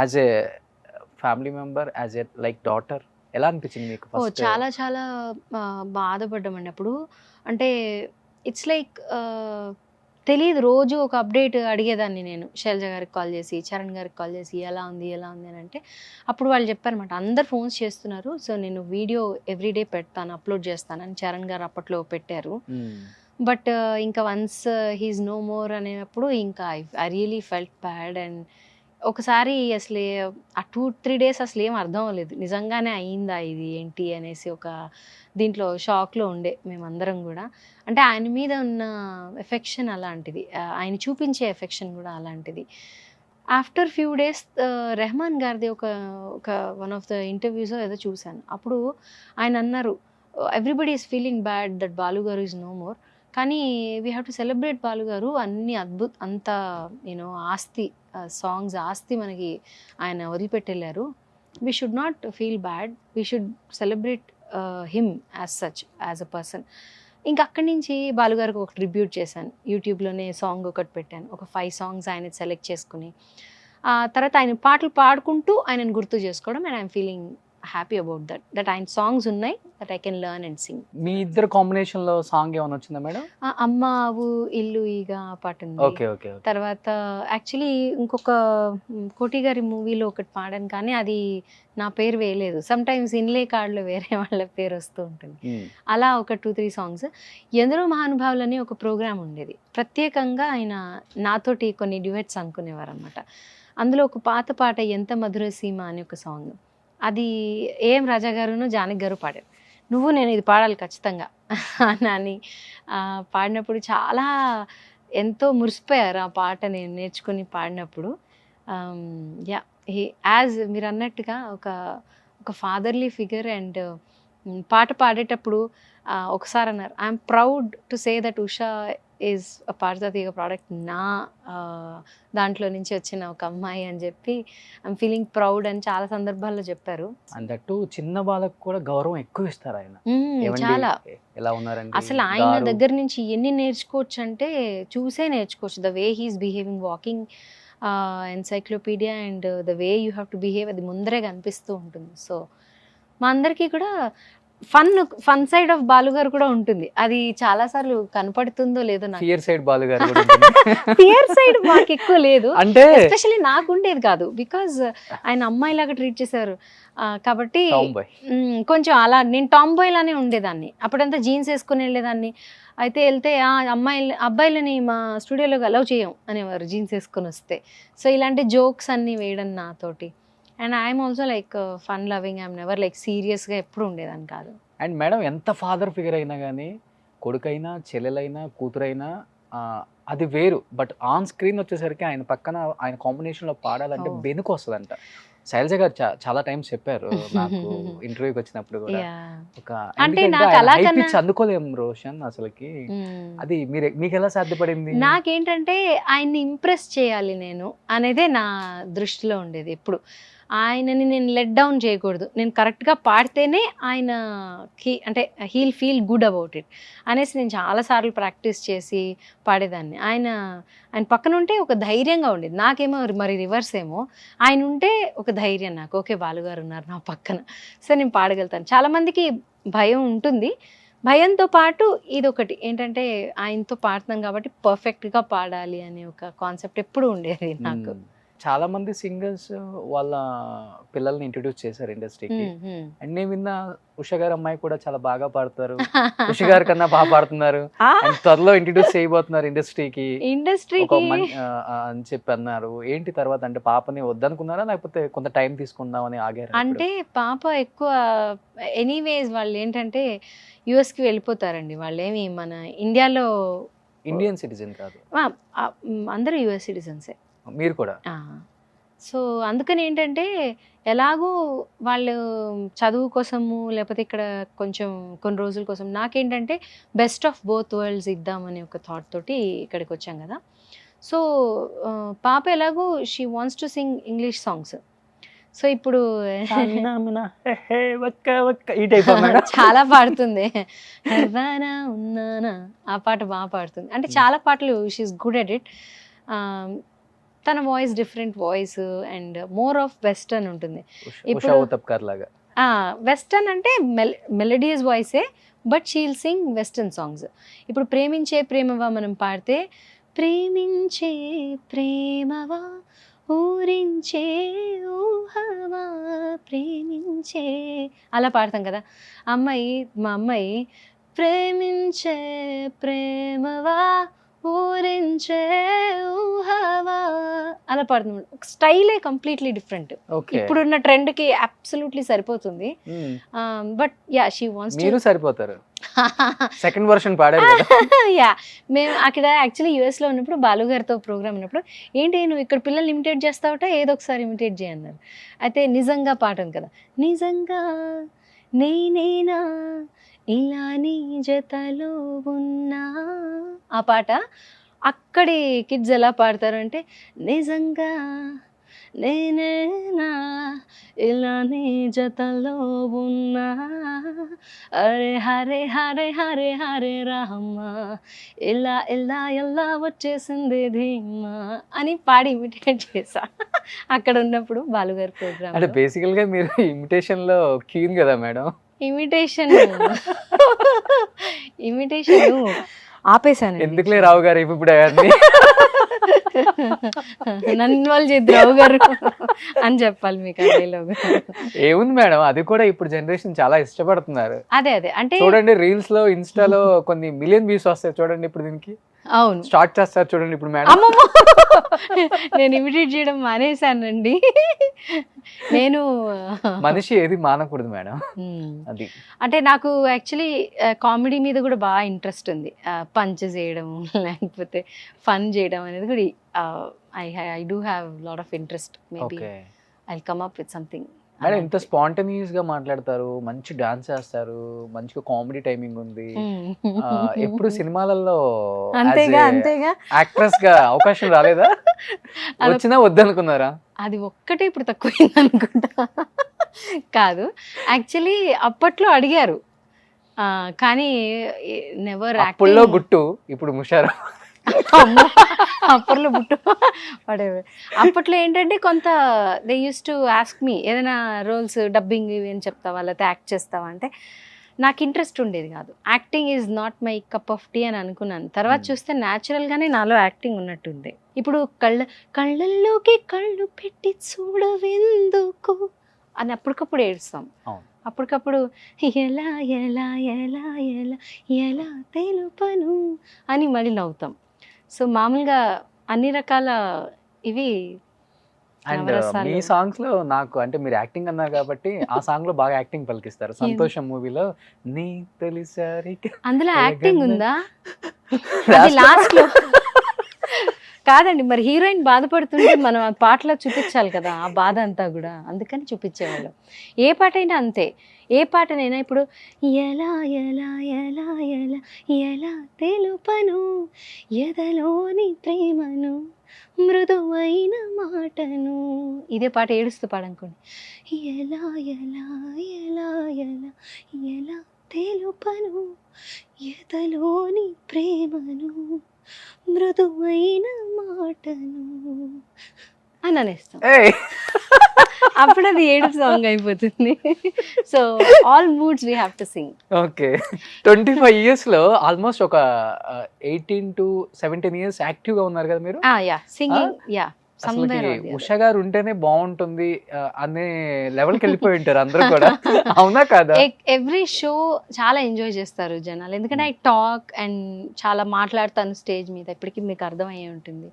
As a family member, as a like daughter, ఎలా అనిపించింది మీకు?
చాలా చాలా బాధపడ్డామండి అప్పుడు. అంటే ఇట్స్ లైక్ తెలియదు, రోజు ఒక అప్డేట్ అడిగేదాన్ని నేను. శైలజ గారికి కాల్ చేసి, చరణ్ గారికి కాల్ చేసి, ఎలా ఉంది అని అంటే అప్పుడు వాళ్ళు చెప్పారనమాట, అందరు ఫోన్స్ చేస్తున్నారు, సో నేను వీడియో ఎవ్రీడే పెడతాను, అప్లోడ్ చేస్తాను అని చరణ్ గారు అప్పట్లో పెట్టారు. బట్ ఇంకా వన్స్ హీఈస్ నో మోర్ అనేటప్పుడు ఇంకా I really felt bad. And ఒకసారి అసలే ఆ 2-3 days అసలు ఏం అర్థం అవ్వలేదు, నిజంగానే అయిందా ఇది ఏంటి అనేసి ఒక దీంట్లో షాక్లో ఉండే మేమందరం కూడా. అంటే ఆయన మీద ఉన్న ఎఫెక్షన్ అలాంటిది, ఆయన చూపించే ఎఫెక్షన్ కూడా అలాంటిది. ఆఫ్టర్ ఫ్యూ డేస్ రెహమాన్ గారిది ఒక వన్ ఆఫ్ ద ఇంటర్వ్యూస్ ఏదో చూశాను. అప్పుడు ఆయన అన్నారు, everybody is feeling bad that Balu గారు ఈజ్ నో మోర్, కానీ we have to celebrate Balu గారు. అన్ని అంత ఆస్తి, సాంగ్స్ ఆస్తి మనకి ఆయన వదిలిపెట్టెళ్ళారు. We should not feel bad, we should celebrate him as such, as a person. ఇంకా అక్కడి నుంచి బాలుగారికి ఒక ట్రిబ్యూట్ చేశాను, యూట్యూబ్లోనే సాంగ్ ఒకటి పెట్టాను, ఒక 5 songs ఆయన సెలెక్ట్ చేసుకుని. తర్వాత ఆయన పాటలు పాడుకుంటూ ఆయనను గుర్తు చేసుకోవడం. And I'm feeling happy about that ఆయన సాంగ్స్ ఉన్నాయి, that I can learn and sing.
మీ ఇద్దరు కాంబినేషన్ లో సాంగ్ ఏమైనా వచ్చిందా మేడం?
అమ్మ ఆవు ఇల్లు ఈగ పాట ఉంది.
Okay okay.
తర్వాత యాక్చువల్లీ ఇంకొక కోటి గారి మూవీలో ఒకటి పాడాను, కానీ అది నా పేరు వేయలేదు. సమ్ టైమ్స్ ఇన్లే కార్డులో వేరే వాళ్ళ పేరు వస్తూ ఉంటుంది. అలా ఒక 2-3 songs. ఎందరో మహానుభావులని ఒక ప్రోగ్రామ్ ఉండేది, ప్రత్యేకంగా ఆయన నాతోటి కొన్ని డ్యూయెట్స్ అనుకునేవారు అనమాట. అందులో ఒక పాత పాట ఎంత మధుర సీమ అని ఒక సాంగ్, అది ఏం రాజా గారును జానకి గారు పాడారు. నువ్వు నేను ఇది పాడాలి ఖచ్చితంగా అని పాడినప్పుడు చాలా ఎంతో మురిసిపోయారు ఆ పాట నేను నేర్చుకుని పాడినప్పుడు. యా, యాజ్ మీరు అన్నట్టుగా ఒక ఫాదర్లీ ఫిగర్. అండ్ పాట పాడేటప్పుడు ఒకసారి అన్నారు, I'm proud to say that Usha is a Padutha Theeyaga product, నా దాంట్లో నుంచి వచ్చిన ఒక అమ్మాయి అని చెప్పి ఐఎమ్ ఫీలింగ్ ప్రౌడ్ అని చాలా సందర్భాల్లో చెప్పారు.
అన్నట్టు చిన్న వాళ్ళకు కూడా గౌరవం ఎక్కువ ఇస్తారు ఆయన.
చాలా
ఎలా ఉన్నారండి
అసలు ఆయన దగ్గర నుంచి ఎన్ని నేర్చుకోవచ్చు అంటే చూసే నేర్చుకోవచ్చు. The way he's behaving, walking encyclopedia, and the way you have to behave, అది ముందరే కనిపిస్తూ ఉంటుంది. సో మా అందరికీ కూడా ఫన్ సైడ్ ఆఫ్ బాలు గారు కూడా ఉంటుంది. అది చాలా సార్లు కనపడుతుందో లేదో నాకు.
ఫియర్ సైడ్ బాలు గారు కూడా ఉంటుంది.
ఫియర్ సైడ్ మాకు ఎక్కువ లేదు,
అంటే
ఎస్పెషల్లీ నాకు ఉండేది కాదు, బికాజ్ ఆయన అమ్మాయిలాగా ట్రీట్ చేశారు కాబట్టి కొంచెం అలా నేను టామ్ బాయ్ లానే ఉండేదాన్ని. అప్పుడంతా జీన్స్ వేసుకుని వెళ్ళేదాన్ని. అయితే వెళ్తే అబ్బాయిలని మా స్టూడియోలోకి అలౌ చేయం అనేవారు జీన్స్ వేసుకొని వస్తే. సో ఇలాంటి జోక్స్ అన్నీ వేయడం నాతోటి. And I'm also like fun loving, I'm never like సీరియస్గా ఎప్పుడు ఉండేదాన్ని కాదు.
అండ్ మేడం ఎంత ఫాదర్ ఫిగర్ అయినా కానీ కొడుకైనా చెల్లెలైనా కూతురైనా అది వేరు. బట్ ఆన్ స్క్రీన్ వచ్చేసరికి ఆయన పక్కన ఆయన కాంబినేషన్లో పాడాలంటే బెనుకు వస్తుందంట. శైలజ గారు చాలా టైమ్స్ చెప్పారు నాకు ఇంటర్వ్యూకి వచ్చినప్పుడు కూడా. ఒక
అంటే నాకు అలా
అందుకోలేం రోషన్ అసలుకి. అది మీకు ఎలా సాధ్యపడింది?
నాకేంటంటే ఆయన్ని ఇంప్రెస్ చేయాలి నేను అనేదే నా దృష్టిలో ఉండేది ఎప్పుడు. ఆయనని నేను లెట్ డౌన్ చేయకూడదు, నేను కరెక్ట్గా పాడితేనే అంటే heal feel good about it అనేసి నేను చాలాసార్లు ప్రాక్టీస్ చేసి పాడేదాన్ని. ఆయన పక్కన ఉంటే ఒక ధైర్యంగా ఉండేది. నాకేమో మరి రివర్స్ ఏమో, ఆయన ఉంటే ఒక ధైర్యం నాకు, ఓకే బాలుగారు ఉన్నారు నా పక్కన, సో నేను పాడగలుగుతాను. చాలామందికి భయం ఉంటుంది, భయంతో పాటు ఇదొకటి ఏంటంటే ఆయనతో పాడుతున్నాం కాబట్టి పర్ఫెక్ట్గా పాడాలి అనే ఒక కాన్సెప్ట్ ఎప్పుడు ఉండేది నాకు.
చాలా మంది సింగర్స్ వాళ్ళ పిల్లల్ని ఇంట్రడ్యూస్ చేశారు ఇండస్ట్రీకి. అండ్ నేను విన్న ఉష గారు అమ్మాయి కూడా చాలా బాగా పాడతారు, ఉష గారి కన్నా బాగా పాడుతున్నారు, త్వరలో ఇంట్రడ్యూస్ చేయబోతున్నారు ఇండస్ట్రీకి అని చెప్పి అన్నారు. ఏంటి తర్వాత అంటే పాపని వద్దనుకున్నారా లేకపోతే కొంత టైం తీసుకుందామని ఆగారు?
అంటే పాప ఎక్కువ ఎనీవేస్ వాళ్ళు ఏంటంటే యుఎస్కి వెళ్ళిపోతారండి. వాళ్ళు ఏమి మన ఇండియాలో
ఇండియన్ సిటిజన్ కాదు,
అందరూ యుఎస్ సిటిజన్సే.
మీరు కూడా?
సో అందుకని ఏంటంటే ఎలాగూ వాళ్ళు చదువు కోసము లేకపోతే ఇక్కడ కొంచెం కొన్ని రోజుల కోసం నాకేంటంటే బెస్ట్ ఆఫ్ బోత్ వరల్డ్స్ ఇద్దామని ఒక థాట్ తోటి ఇక్కడికి వచ్చాం కదా. సో పాప ఎలాగూ she wants to sing English songs. So ఇప్పుడు చాలా పాడుతుంది, ఉన్నానా ఆ పాట బాగా పాడుతుంది. అంటే చాలా పాటలు షీఈస్ గుడ్ ఎట్ ఇట్. తన voice different voice and more of western ఉంటుంది. ఇప్పుడు వెస్టర్న్ అంటే మెలడియస్ వాయిసే, but she'll sing western songs. ఇప్పుడు ప్రేమించే ప్రేమవా మనం పాడితే ప్రేమించే ప్రేమవా ఊరించే ఊహవా ప్రేమించే అలా పాడతాం కదా. మా అమ్మాయి ప్రేమించే ప్రేమవా ఊరించే ఊహవా అలా పాడుతుంది. స్టైలే కంప్లీట్లీ డిఫరెంట్. ఇప్పుడున్న ట్రెండ్ కి అబ్సల్యూట్లీ సరిపోతుంది. బట్ యా షీ వాంట్స్
మీరు సరిపోతారు. సెకండ్ వర్షన్ పాడారు కదా.
యా మేము అక్కడ యాక్చువల్లీ యుఎస్ లో ఉన్నప్పుడు బాలు గారితో ప్రోగ్రామ్ ఉన్నప్పుడు ఏంటి నువ్వు ఇక్కడ పిల్లల్ని ఇమిటేట్ చేస్తావుట, ఏదో ఒకసారి ఇమిటేట్ చేయన్నారు. అయితే నిజంగా పాట ఉంది కదా, నిజంగా నేనేనా ఇలా నీ జతలో ఉన్నా, ఆ పాట అక్కడి కిడ్స్ ఎలా పాడతారు అంటే నిజంగా నేనేనా ఇలా నీ జతలో ఉన్నా అరే హరే హరే హరే హరే రామ ఇలా ఇలా ఎలా వచ్చేసింది ధీమా అని పాడి ఇమిటేట్ చేసా అక్కడ ఉన్నప్పుడు బాలుగారి ప్రోగ్రామ్.
అంటే బేసికల్ గా మీరు ఇమిటేషన్ లో క్యూన్ కదా మేడం?
ఇమిటేషన్ ఆపేశాను.
ఎందుకులే రావు గారు ఇప్పుడు
నన్ను వాళ్ళు చేద్దు రావు గారు అని చెప్పాలి మీకు.
ఏముంది మేడం, అది కూడా ఇప్పుడు జనరేషన్ చాలా ఇష్టపడుతున్నారు.
అదే అంటే
చూడండి రీల్స్ లో ఇన్స్టాలో కొన్ని మిలియన్ వ్యూస్ వస్తాయి చూడండి ఇప్పుడు దీనికి.
అవును
స్టార్ట్ చేస్తారు చూడండి ఇప్పుడు మేడం.
నేను ఇమిటేట్ చేయడం మానేశానండి. నేను
మనిషి ఏది మానకూడదు మేడం. అది
అంటే నాకు యాక్చువల్లీ కామెడీ మీద కూడా బాగా ఇంట్రెస్ట్ ఉంది. పంచ్ చేయడం లేకపోతే ఫన్ చేయడం అనేది కూడా I do have lot of interest. Maybe I come up with something.
Madam ఇంత స్పాంటేనియస్ గా మాట్లాడతారు, మంచి డాన్స్ చేస్తారు, మంచిగా కామెడీ టైమింగ్ ఉంది. ఎప్పుడు సినిమాలలో
అంతేగా
యాక్ట్రెస్ గా అవకాశం రాలేదా? వచ్చినా వద్దనుకున్నారా?
అది ఒక్కటే ఇప్పుడు తక్కువైంది అనుకుంటా. కాదు యాక్చువల్లీ అప్పట్లో అడిగారు కానీ నెవర్.
అప్పుల్లో గుట్టు ఇప్పుడు ముషారా.
అమ్మో, అప్పట్లో బుట్టు పడేవి. అప్పట్లో ఏంటంటే కొంత they use to ask me ఏదైనా రోల్స్ డబ్బింగ్ ఇవి అని చెప్తావా లేకపోతే యాక్ట్ చేస్తావా అంటే నాకు ఇంట్రెస్ట్ ఉండేది కాదు. Acting is not my cup of tea అని అనుకున్నాను. తర్వాత చూస్తే న్యాచురల్గానే నాలో యాక్టింగ్ ఉన్నట్టుంది. ఇప్పుడు కళ్ళల్లోకి కళ్ళు పెట్టి చూడవెందుకు అని అప్పటికప్పుడు ఏడుస్తాం. అప్పటికప్పుడు ఎలా ఎలా ఎలా ఎలా ఎలా తెలుపను అని మళ్ళీ నవ్వుతాం. సో మామూలుగా అన్ని రకాల ఇవి
అండ్
నవరసాలు.
మీ సాంగ్స్ లో నాకు అంటే మీరు యాక్టింగ్ అన్నారు కాబట్టి ఆ సాంగ్ లో బాగా యాక్టింగ్ పలికిస్తారు. సంతోషం మూవీలో నీ తొలిసారి
అందులో యాక్టింగ్ ఉందా? అది లాస్ట్ లో కాదండి, మరి హీరోయిన్ బాధపడుతుంటే మనం ఆ పాటలో చూపించాలి కదా ఆ బాధ అంతా కూడా, అందుకని చూపించేవాళ్ళం. ఏ పాట అయినా అంతే, ఏ పాటనైనా ఇప్పుడు ఎలా ఎలా ఎలా ఎలా ఎలా తెలుపను ఎదలోని ప్రేమను మృదువైన మాటను, ఇదే పాట ఏడుస్తూ పాడనుకోండి. ఎలా ఎలా ఎలా ఎలా ఎలా తెలుపను ఎదలోని ప్రేమను మృదువైన మాటను అని అనేస్తాం. అప్పుడు అది ఏడుపు సాంగ్ అయిపోతుంది. So all moods we have to sing.
Okay. 25 years లో ఆల్మోస్ట్ ఒక 18 to 17 years యాక్టివ్ గా ఉన్నారు కదా మీరు.
యా సింగింగ్ యా
అసలుకి ఉషా గారు ఉంటేనే బాగుంటుంది అనే లెవెల్కి వెళ్ళిపోయి ఉంటారు అందరూ కూడా, అవునా కాదా?
ఎవ్రీ షో చాలా ఎంజాయ్ చేస్తారు జనాలు, ఎందుకంటే ఐ టాక్ అండ్ చాలా మాట్లాడతాను స్టేజ్ మీద. ఇప్పటికీ మీకు అర్థమయ్యే ఉంటుంది.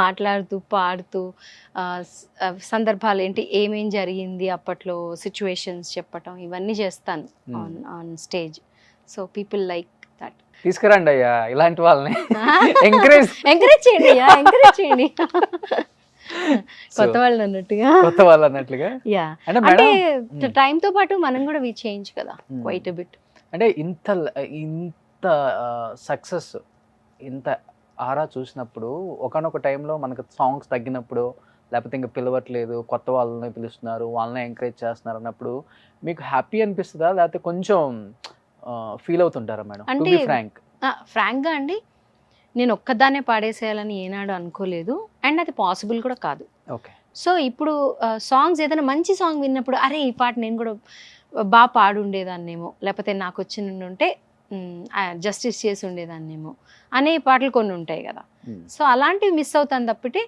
మాట్లాడుతూ పాడుతూ సందర్భాలు ఏంటి ఏమేం జరిగింది అప్పట్లో సిచ్యువేషన్స్ చెప్పటం ఇవన్నీ చేస్తాను on stage. So people like that.
తీసుకురండి అయ్యా ఇలాంటి వాళ్ళని, ఎంకరేజ్
చేయండి అయ్యా, ఎంకరేజ్ చేయండి. కొత్త వాళ్ళు అన్నట్టుగా యా. అంటే టైం తో పాటు మనం కూడా వి చేంజ్ కదా క్వైట్ బిట్.
అంటే ఇంత సక్సెస్ ఇంత ఆరా చూసినప్పుడు ఒకనొక టైంలో మనకు సాంగ్స్ తగ్గినప్పుడు లేకపోతే ఇంకా పిలవట్లేదు కొత్త వాళ్ళని పిలుస్తున్నారు వాళ్ళని ఎంకరేజ్ చేస్తున్నారు అన్నప్పుడు మీకు హ్యాపీ అనిపిస్తుందా లేకపోతే కొంచెం ఫీల్ అవుతుంటారా మేడం?
అంటే ఫ్రాంక్గా అండి నేను ఒక్కదాన్నే పాడేసేయాలని ఏనాడు అనుకోలేదు, అండ్ అది పాసిబుల్ కూడా కాదు.
ఓకే.
సో ఇప్పుడు సాంగ్స్ ఏదైనా మంచి సాంగ్ విన్నప్పుడు అరే ఈ పాట నేను కూడా బాగా పాడుండేదాన్నేమో లేకపోతే నాకు వచ్చి ఉంటే జస్టిస్ చేసి ఉండేదాన్నేమో అనే పాటలు కొన్ని ఉంటాయి కదా. సో అలాంటివి మిస్ అవుతాను తప్పితే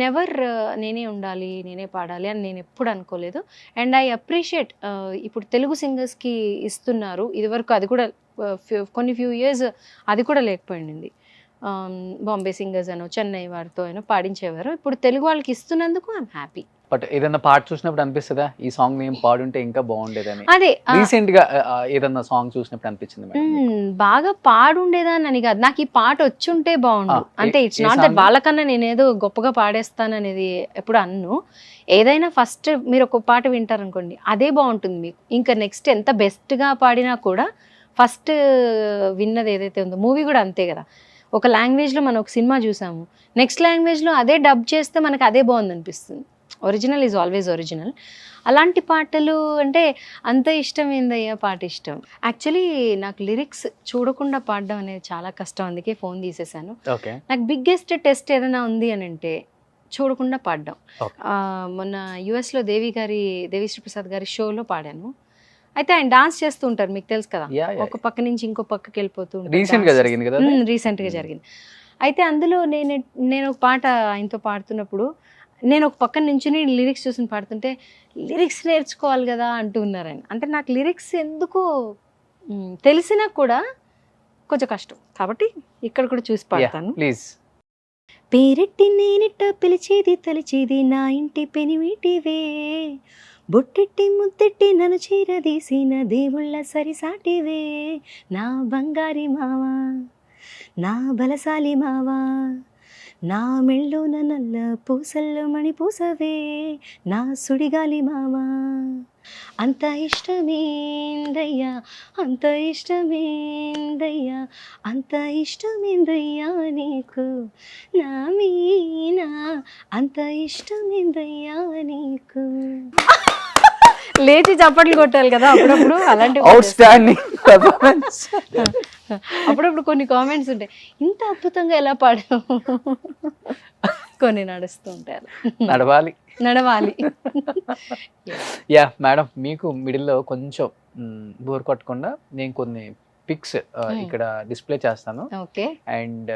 నెవర్ నేనే ఉండాలి నేనే పాడాలి అని నేను ఎప్పుడు అనుకోలేదు. అండ్ ఐ అప్రిషియేట్ ఇప్పుడు తెలుగు సింగర్స్కి ఇస్తున్నారు, ఇదివరకు అది కూడా కొన్ని ఫ్యూ ఇయర్స్ అది కూడా లేకపోయింది. బాంబే సింగర్స్ అనో చెన్నై వారితో అయినా పాడించేవారు, ఇప్పుడు తెలుగు వాళ్ళకి ఇస్తున్నందుకు ఐఎమ్ హ్యాపీ.
బట్ ఏదన్నా పాట చూసినప్పుడు అనిపిస్తుందా ఈ సాంగ్ నేను పాడుంటే ఇంకా బాగుండేదని?
అదే
రీసెంట్ గా ఏదన్నా సాంగ్ చూసినప్పుడు అనిపించింది
బాగా పాడుండేదాన్ని కాదు, నాకు ఈ పాట వచ్చుంటే బాగుండు. అంటే ఇట్స్ నాట్ దట్ వాళ్ళకన్నా నేనేదో గొప్పగా పాడేస్తాననేది ఎప్పుడు అన్ను. ఏదైనా ఫస్ట్ మీరు ఒక పాట వింటారనుకోండి అదే బాగుంటుంది మీకు, ఇంకా నెక్స్ట్ ఎంత బెస్ట్గా పాడినా కూడా ఫస్ట్ విన్నది ఏదైతే ఉందో. మూవీ కూడా అంతే కదా, ఒక లాంగ్వేజ్లో మనం ఒక సినిమా చూసాము, నెక్స్ట్ లాంగ్వేజ్లో అదే డబ్ చేస్తే మనకు అదే బాగుంది అనిపిస్తుంది. Original is always original. అలాంటి పాటలు అంటే అంత ఇష్టం ఏందయ్యా పాట ఇష్టం. యాక్చువల్లీ నాకు లిరిక్స్ చూడకుండా పాడడం అనేది చాలా కష్టం, అందుకే ఫోన్ తీసేసాను. నాకు బిగ్గెస్ట్ టెస్ట్ ఏదైనా ఉంది అని అంటే చూడకుండా పాడడం. మొన్న యుఎస్లో దేవిశ్రీ ప్రసాద్ గారి షోలో పాడాను. అయితే ఆయన డాన్స్ చేస్తూ ఉంటారు, మీకు తెలుసు కదా, ఒక పక్క నుంచి ఇంకో పక్కకి వెళ్ళిపోతూ ఉంటారు. రీసెంట్గా జరిగింది. అయితే అందులో నేను ఒక పాట ఆయనతో పాడుతున్నప్పుడు నేను ఒక పక్కన నుంచుని లిరిక్స్ చూసి పాడుతుంటే లిరిక్స్ నేర్చుకోవాలి కదా అంటున్నారు ఆయన. అంటే నాకు లిరిక్స్ ఎందుకో తెలిసినా కూడా కొంచెం కష్టం, కాబట్టి ఇక్కడ కూడా చూసి పాడతాను.
ప్లీజ్.
పేరెట్టి నేనిట్ట పిలిచేది తలిచేది నా ఇంటి పెనిమిటివే, బొట్టెట్టి ముద్దెట్టి నన్ను చీరదీసిన దేవుళ్ళ సరిసాటివే, నా బంగారి మావా నా బలశాలి మావా, నా మెళ్ళోన నల్ల పూసల్లో మణి పూసవే, నా సుడిగాలి మావా, అంత ఇష్టమేందయ్యా అంత ఇష్టమేందయ్యా అంత ఇష్టమేందయ్యా నీకు నా మీనా అంత ఇష్టమేందయ్యా నీకు. లేచి చప్పట్లు కొట్టాలి కదా అప్పుడప్పుడు. అలాంటి
అవుట్ స్టాండింగ్ పెర్ఫార్మెన్స్.
అప్పుడప్పుడు కొన్ని కామెంట్స్ ఉంటాయి, ఇంత అద్భుతంగా ఎలా పాడావు, కొన్ని నడుస్తూ ఉంటాయి.
నడవాలి. యా మేడం, మీకు మిడిల్లో కొంచెం బోర్ కొట్టకుండా నేను కొన్ని పిక్స్ ఇక్కడ డిస్ప్లే చేస్తాను.
ఓకే.
అండ్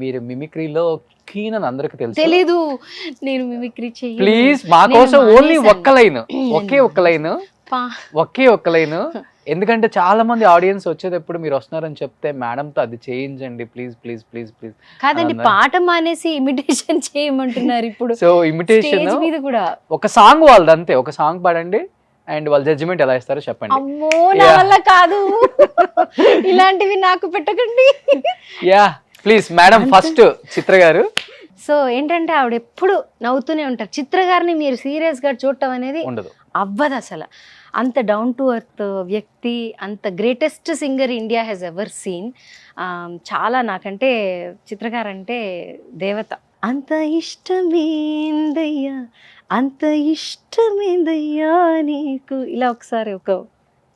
మీరు మిమిక్రీలో కీన్ అని అందరికి తెలుసు.
తెలీదు, నేను మిమిక్రీ చెయ్యి.
ప్లీజ్ మా కోసం ఓన్లీ ఒక్క లైన్, ఒకే ఒక్క లైన్. ఎందుకంటే చాలా మంది ఆడియన్స్ వచ్చేటప్పుడు మీరు వస్తున్నారని చెప్తే మేడంతో అది చేయించండి ప్లీజ్ ప్లీజ్ ప్లీజ్ ప్లీజ్.
కాదండి, పాట మానేసి ఇమిటేషన్ చేయమంటున్నారు ఇప్పుడు.
సో ఇమిటేషన్
మీద కూడా
ఒక సాంగ్ వాళ్ళది అంతే, ఒక సాంగ్ పాడండి అండ్ వాళ్ళ జడ్జిమెంట్ ఎలా ఇస్తారో చెప్పండి.
అమ్మో నా వల్ల కాదు, ఇలాంటివి నాకు పెట్టకండి.
Yeah please madam. ఫస్ట్ చిత్ర గారు.
సో ఏంటంటే ఆవిడ ఎప్పుడు నవ్వుతూనే ఉంటారు. చిత్ర గారిని మీరు సీరియస్ గా చూడటం అనేది
ఉండదు,
అవ్వదు అసలు. అంత డౌన్ టు ఎర్త్ వ్యక్తి, అంత greatest singer India has ever seen. చాలా నాకంటే చిత్రగారంటే దేవత. అంత ఇష్టమేందయ్యా, అంత ఇష్టమేందయ్యా నీకు, ఇలా ఒకసారి ఒక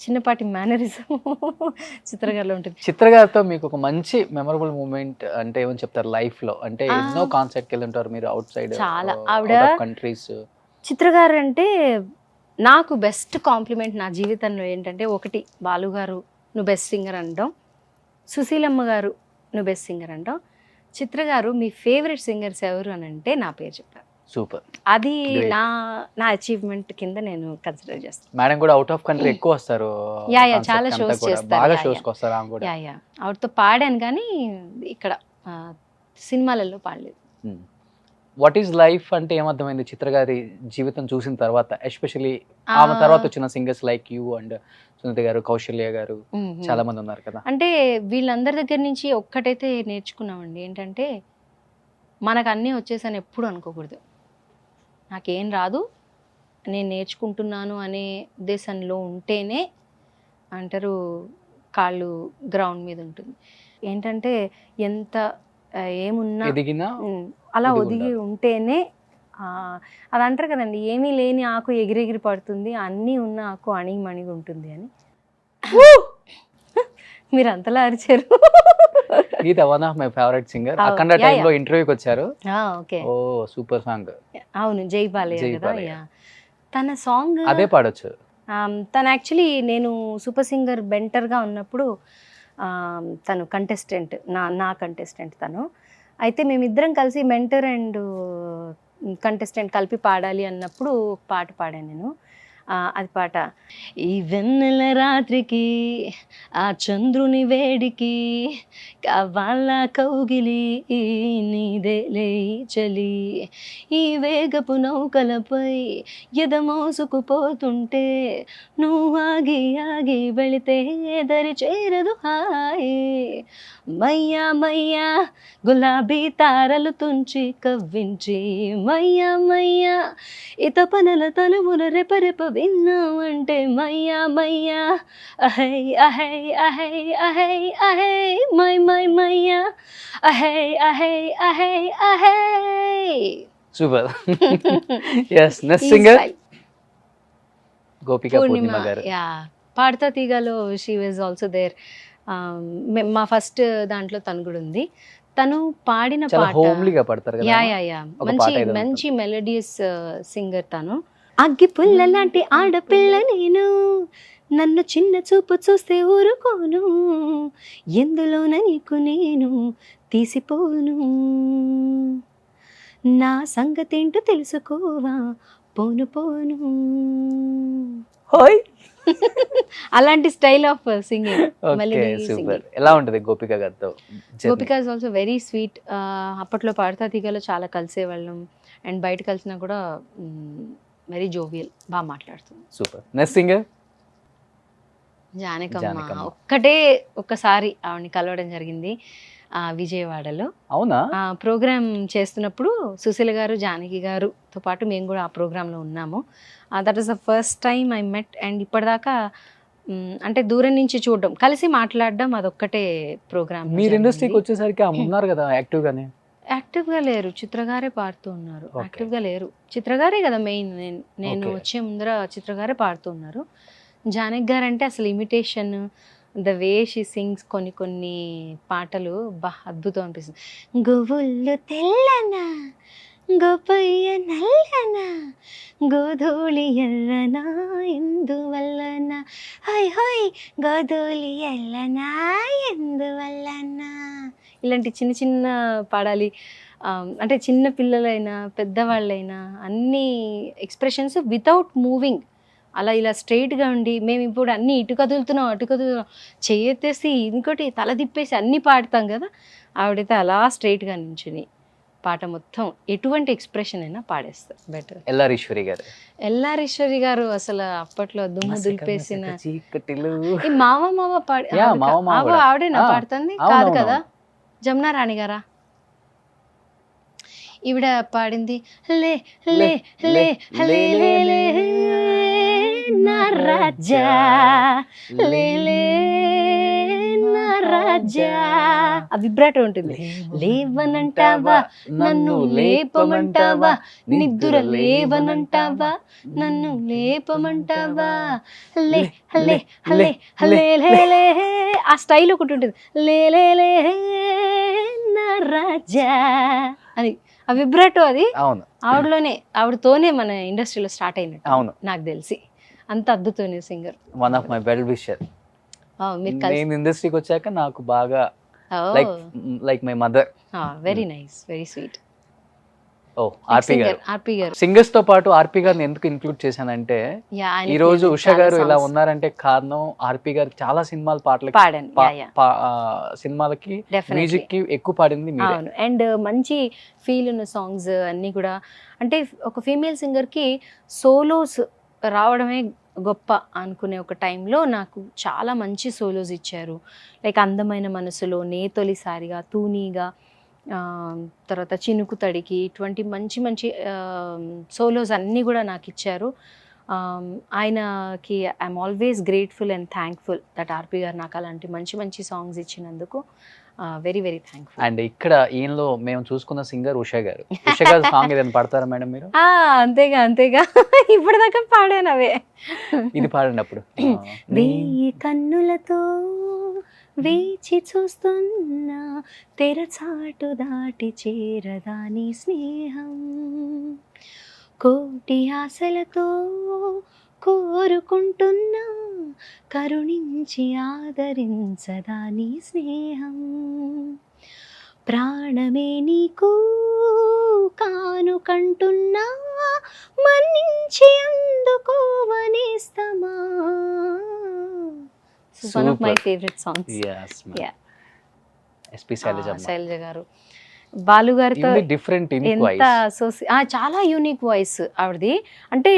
చిన్నపాటి మేనరిజం చిత్రగారిలో ఉంటుంది.
చిత్రగారితో మీకు ఒక మంచి మెమరబుల్ మూమెంట్ అంటే ఏమని చెప్తారు లైఫ్ లో? అంటే ఎన్నో కాన్సర్ట్కి వెళ్ళి ఉంటారు మీరు, అవుట్ సైడ్
చాలా. ఆవిడ
కంట్రీస్.
చిత్రగారు అంటే నాకు బెస్ట్ కాంప్లిమెంట్ నా జీవితంలో ఏంటంటే, ఒకటి బాలు గారు నువ్వు బెస్ట్ సింగర్ అంటాం, సుశీలమ్మ గారు నువ్వు బెస్ట్ సింగర్ అంటాం, చిత్ర గారు మీ ఫేవరెట్ సింగర్స్ ఎవరు అని అంటే నా పేరు చెప్పారు.
సూపర్.
అది నా అచీవ్మెంట్ కింద నేను కన్సిడర్ చేస్తాను.
మేడం కూడా అవుట్ ఆఫ్ కంట్రీ ఎక్కువ వస్తారు.
చాలా షోస్ చేస్తారు,
బాగా షోస్కి వస్తారు.
ఆవిడతో పాడాను కానీ ఇక్కడ సినిమాలలో పాడలేదు.
వాట్ ఈస్ లైఫ్ అంటే ఏమర్థమైంది చిత్ర గారి జీవితం చూసిన తర్వాత, ఎస్పెషల్లీ ఆమె తర్వాత వచ్చిన singers like you and Sunitha garu, Kausalya గారు, చాలా మంది ఉన్నారు కదా.
అంటే వీళ్ళందరి దగ్గర నుంచి ఒక్కటైతే నేర్చుకున్నామండి, ఏంటంటే మనకు అన్నీ వచ్చేసని ఎప్పుడు అనుకోకూడదు. నాకేం రాదు, నేను నేర్చుకుంటున్నాను అనే ఉద్దేశంలో ఉంటేనే అంటారు కాళ్ళు గ్రౌండ్ మీద ఉంటుంది. ఏంటంటే ఎంత ఏమున్నా అలా ఒదిగి ఉంటేనే, అది అంటారు కదండి, ఏమీ లేని ఆకు ఎగిరెగిరి పడుతుంది, అన్నీ ఉన్న ఆకు అణిగి మణిగి ఉంటుంది అని. మీరు అంతలా అరిచారు.
Geetha one of my favourite singer. Akhanda టైంలో ఇంటర్వ్యూకి వచ్చారు.
ఓకే.
Oh super song.
అవును, జైపాలయ్య కదా. తన సాంగ్
అదే పాడొచ్చు.
తను యాక్చువల్లీ నేను సూపర్ సింగర్ బెంటర్గా ఉన్నప్పుడు తను కంటెస్టెంట్, నా కంటెస్టెంట్ తను. అయితే మేమిద్దరం కలిసి మెంటర్ అండ్ కంటెస్టెంట్ కలిపి పాడాలి అన్నప్పుడు ఒక పాట పాడాను నేను. అది పాట, ఈ వెన్నెల రాత్రికి ఆ చంద్రుని వేడికి కావాల కౌగిలి నీదేలే చలి, ఈ వేగపు నౌకలపై ఎదమోసుకుపోతుంటే నువ్వు ఆగి ఆగి వెళితే దరి చేరదు హాయ్, మయ్యా మయ్యా గులాబీ తారలు తుంచి కవ్వించి, మయ్యా మయ్యా ఇత పనల తలుముల రెపరెప విన్నావంటే, మయ్యా మయ్యా అహై అహై అహై అహై అహై మై మై మయ్యా అహై అహై అహై అహై.
Super. yes, next singer Gopika Purnima గారు.
పాడతా తీగలో షీ వాజ్ ఆల్సో దేర్. మా ఫస్ట్ దాంట్లో తను కూడా ఉంది. తను పాడిన పాట
హోమ్లీగా పాడతారు కదా.
యా మంచి మెలోడియస్ సింగర్ తను. అగ్గి పుల్ల లాంటి ఆడపిల్ల నేను, నన్ను చిన్న చూపు చూస్తే ఊరుకోను, ఎందులోన నీకు నేను తీసిపోను, నా సంగతేంటో తెలుసుకోవా పోను పోను.
హోయ్
అలాంటి స్టైల్ ఆఫ్ సింగింగ్.
ఎలా ఉంటుంది గోపిక గారితో?
గోపిక ఇస్ ఆల్సో వెరీ స్వీట్. అప్పట్లో పాడతా తీగలో చాలా కలిసేవాళ్ళం అండ్ బయట కలిసినా కూడా వెరీ జోవియల్, బాగా మాట్లాడుతుంది.
సూపర్. Next singer
Janakamma. ఒక్కసారి ఆవిడని కలవడం జరిగింది విజయవాడలో.
అవునా?
ప్రోగ్రామ్ చేస్తున్నప్పుడు సుశీల గారు, జానకి గారుతో పాటు మేము కూడా ఆ ప్రోగ్రాంలో ఉన్నాము. That is the first time I met. And ఇప్పటిదాకా అంటే దూరం నుంచి చూడడం, కలిసి మాట్లాడడం అదొక్కటే ప్రోగ్రామ్.
మీరు ఇండస్ట్రీకి వచ్చేసరికి ఉన్నారు కదా యాక్టివ్ గానే.
యాక్టివ్గా లేరు, చిత్రగారే పాడుతూ ఉన్నారు. యాక్టివ్గా లేరు, చిత్రగారే కదా మెయిన్. నేను
Okay.
వచ్చే ముందర చిత్రగారే పాడుతూ ఉన్నారు. జానకి గారు అంటే అసలు imitation, the way she sings కొన్ని కొన్ని పాటలు బా అద్భుతం అనిపిస్తుంది. గోవుళ్ళు తెల్లనా గోపయ్య నల్లనా గోధూళి ఎల్లనా ఎందువల్లనా హోయ్ హోయ్ గోధూళి ఎల్లనా ఎందువల్లనా, ఇలాంటి చిన్న చిన్న పాడాలి. అంటే చిన్న పిల్లలైనా పెద్దవాళ్ళైనా అన్ని ఎక్స్ప్రెషన్స్ వితౌట్ మూవింగ్, అలా ఇలా స్ట్రైట్గా ఉండి మేము ఇప్పుడు అన్నీ ఇటు కదులుతున్నాం అటు కదులుతున్నాం చెయ్యెత్తేసి ఇంకోటి తల తిప్పేసి అన్నీ పాడతాం కదా, ఆవిడైతే అలా స్ట్రైట్గా నించుని పాట మొత్తం ఎటువంటి ఎక్స్ప్రెషన్ అయినా పాడేస్తారు. బెటర్.
ఎల్లారీశ్వరి గారు.
ఎల్లారీశ్వరి గారు అసలు అప్పట్లో దుమ్ము దులిపేసిన
చీకటిలు.
ఈ మావ మావ పాడి
Yeah, మావ మావ కూడా.
ఆవిడేనా పాడుతుంది? కాదు కదా, జమునా రాణి గారా? ఈవిడ పాడింది లే లే లే లే లే లే నా రాజా లే లే నా రాజా, ఆ విబ్రాటో ఉంటుంది. లేవనంటావా నన్ను లేపమంటావా నిద్ర లేవనంటావా నన్ను లేపమంటావా లే లే లే లే లే లే, ఆ స్టైల్ ఒకటి ఉంటుంది. లే లే లే నా రాజా అని ఆ విబ్రాటో, అది
అవును
ఆవిడతోనే మన ఇండస్ట్రీలో స్టార్ట్ అయినట్టు
అవును
నాకు తెలిసి. అంత అద్భుతమైన singer.
One of my well wisher.
మీరు కలిసి
నేను ఇండస్ట్రీకి వచ్చాక నాకు బాగా like my mother.
Very nice, very sweet.
Oh RP గారు.
ఆర్పి గారు
సింగర్స్ తో పాటు ఆర్పి గారిని ఎందుకు ఇంక్లూడ్ చేశానంటే ఈ రోజు ఉషా గారు ఇలా ఉన్నారంటే కారణం ఆర్పి గారు చాలా సినిమాల పాటలకి
పాడాను.
సినిమాలకి మ్యూజిక్ కి ఎక్కువ పాడింది మీరే.
అవును, అండ్ మంచి ఫీల్ ఉన్న సాంగ్స్ అన్నీ కూడా. అంటే ఒక ఫీమేల్ సింగర్కి సోలోస్ రావడమే గొప్ప అనుకునే ఒక టైంలో నాకు చాలా మంచి సోలోస్ ఇచ్చారు. లైక్ అందమైన మనసులో, నే తొలిసారిగా, తూనీగా, తర్వాత చినుకు తడికి, ఇటువంటి మంచి మంచి సోలోస్ అన్నీ కూడా నాకు ఇచ్చారు. ఆయనకి I'm always grateful and thankful that RP గారు నాకు అలాంటి మంచి మంచి సాంగ్స్ ఇచ్చినందుకు వెరీ వెరీ థ్యాంక్ఫుల్.
అండ్ ఇక్కడ ఈయనలో మేము చూసుకున్న సింగర్ ఉషా గారు. ఉషా గారు సాంగ్ ఏదైనా పాడతారా మేడం మీరు?
అంతేగా అంతేగా, ఇప్పటిదాకా పాడాను అవే.
ఇది పాడినప్పుడు
వెయ్యి కన్నులతో వేచి చూస్తున్నా తెరచాటు దాటి చేరదాని స్నేహం, కోటి ఆశలతో కోరుకుంటున్నా కరుణించి ఆదరించదాని స్నేహం, ప్రాణమే నీకు కానుకంటున్నా మన్నించి అందుకోవనేస్తమా. One of my favourite songs.
SP
Shailaja గారు, బాలు గారితో
డిఫరెంట్
ఎంత చాలా యూనిక్ వాయిస్ ఆవిడది. అంటే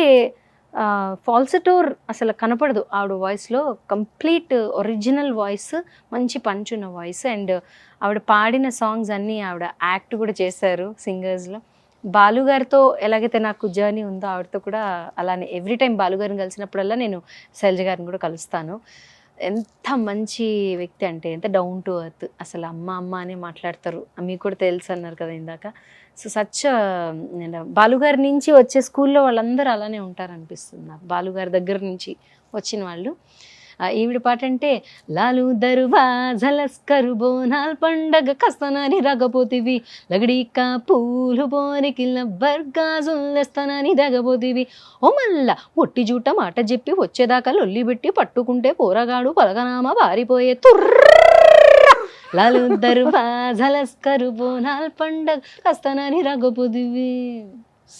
ఫాల్సటోర్ అసలు కనపడదు ఆవిడ వాయిస్లో, కంప్లీట్ ఒరిజినల్ వాయిస్, మంచి పంచ్ ఉన్న వాయిస్. అండ్ ఆవిడ పాడిన సాంగ్స్ అన్నీ ఆవిడ యాక్ట్ కూడా చేశారు సింగర్స్లో. బాలు గారితో ఎలాగైతే నాకు జర్నీ ఉందో ఆవిడతో కూడా అలానే. ఎవ్రీ టైం బాలు గారిని కలిసినప్పుడల్లా నేను శైలజ గారిని కూడా కలుస్తాను. ఎంత మంచి వ్యక్తి అంటే, ఎంత డౌన్ టు ఎర్త్, అసలు అమ్మ అమ్మ అనే మాట్లాడతారు. మీకు కూడా తెలుసు అన్నారు కదా ఇందాక. సో సచ్ బాలుగారి నుంచి వచ్చే స్కూల్లో వాళ్ళందరూ అలానే ఉంటారు అనిపిస్తుంది నాకు, బాలుగారి దగ్గర నుంచి వచ్చిన వాళ్ళు. ఈవిడ పాట అంటే లాలు దరువా జలస్కరు బోనాల్ పండగ కస్తనని రగపోతివి లగడీకా పూలు బోనికి బర్గాజుల్లేస్తానని దగపోతివి ఓ మల్ల ఒట్టి జూట మాట చెప్పి వచ్చేదాకా లొల్లి పెట్టి పట్టుకుంటే పోరగాడు పలకనామా పారిపోయే తుర్ర లాలు దరువా జలస్కరు బోనాల్ పండగ కస్తనని రగపోతివి.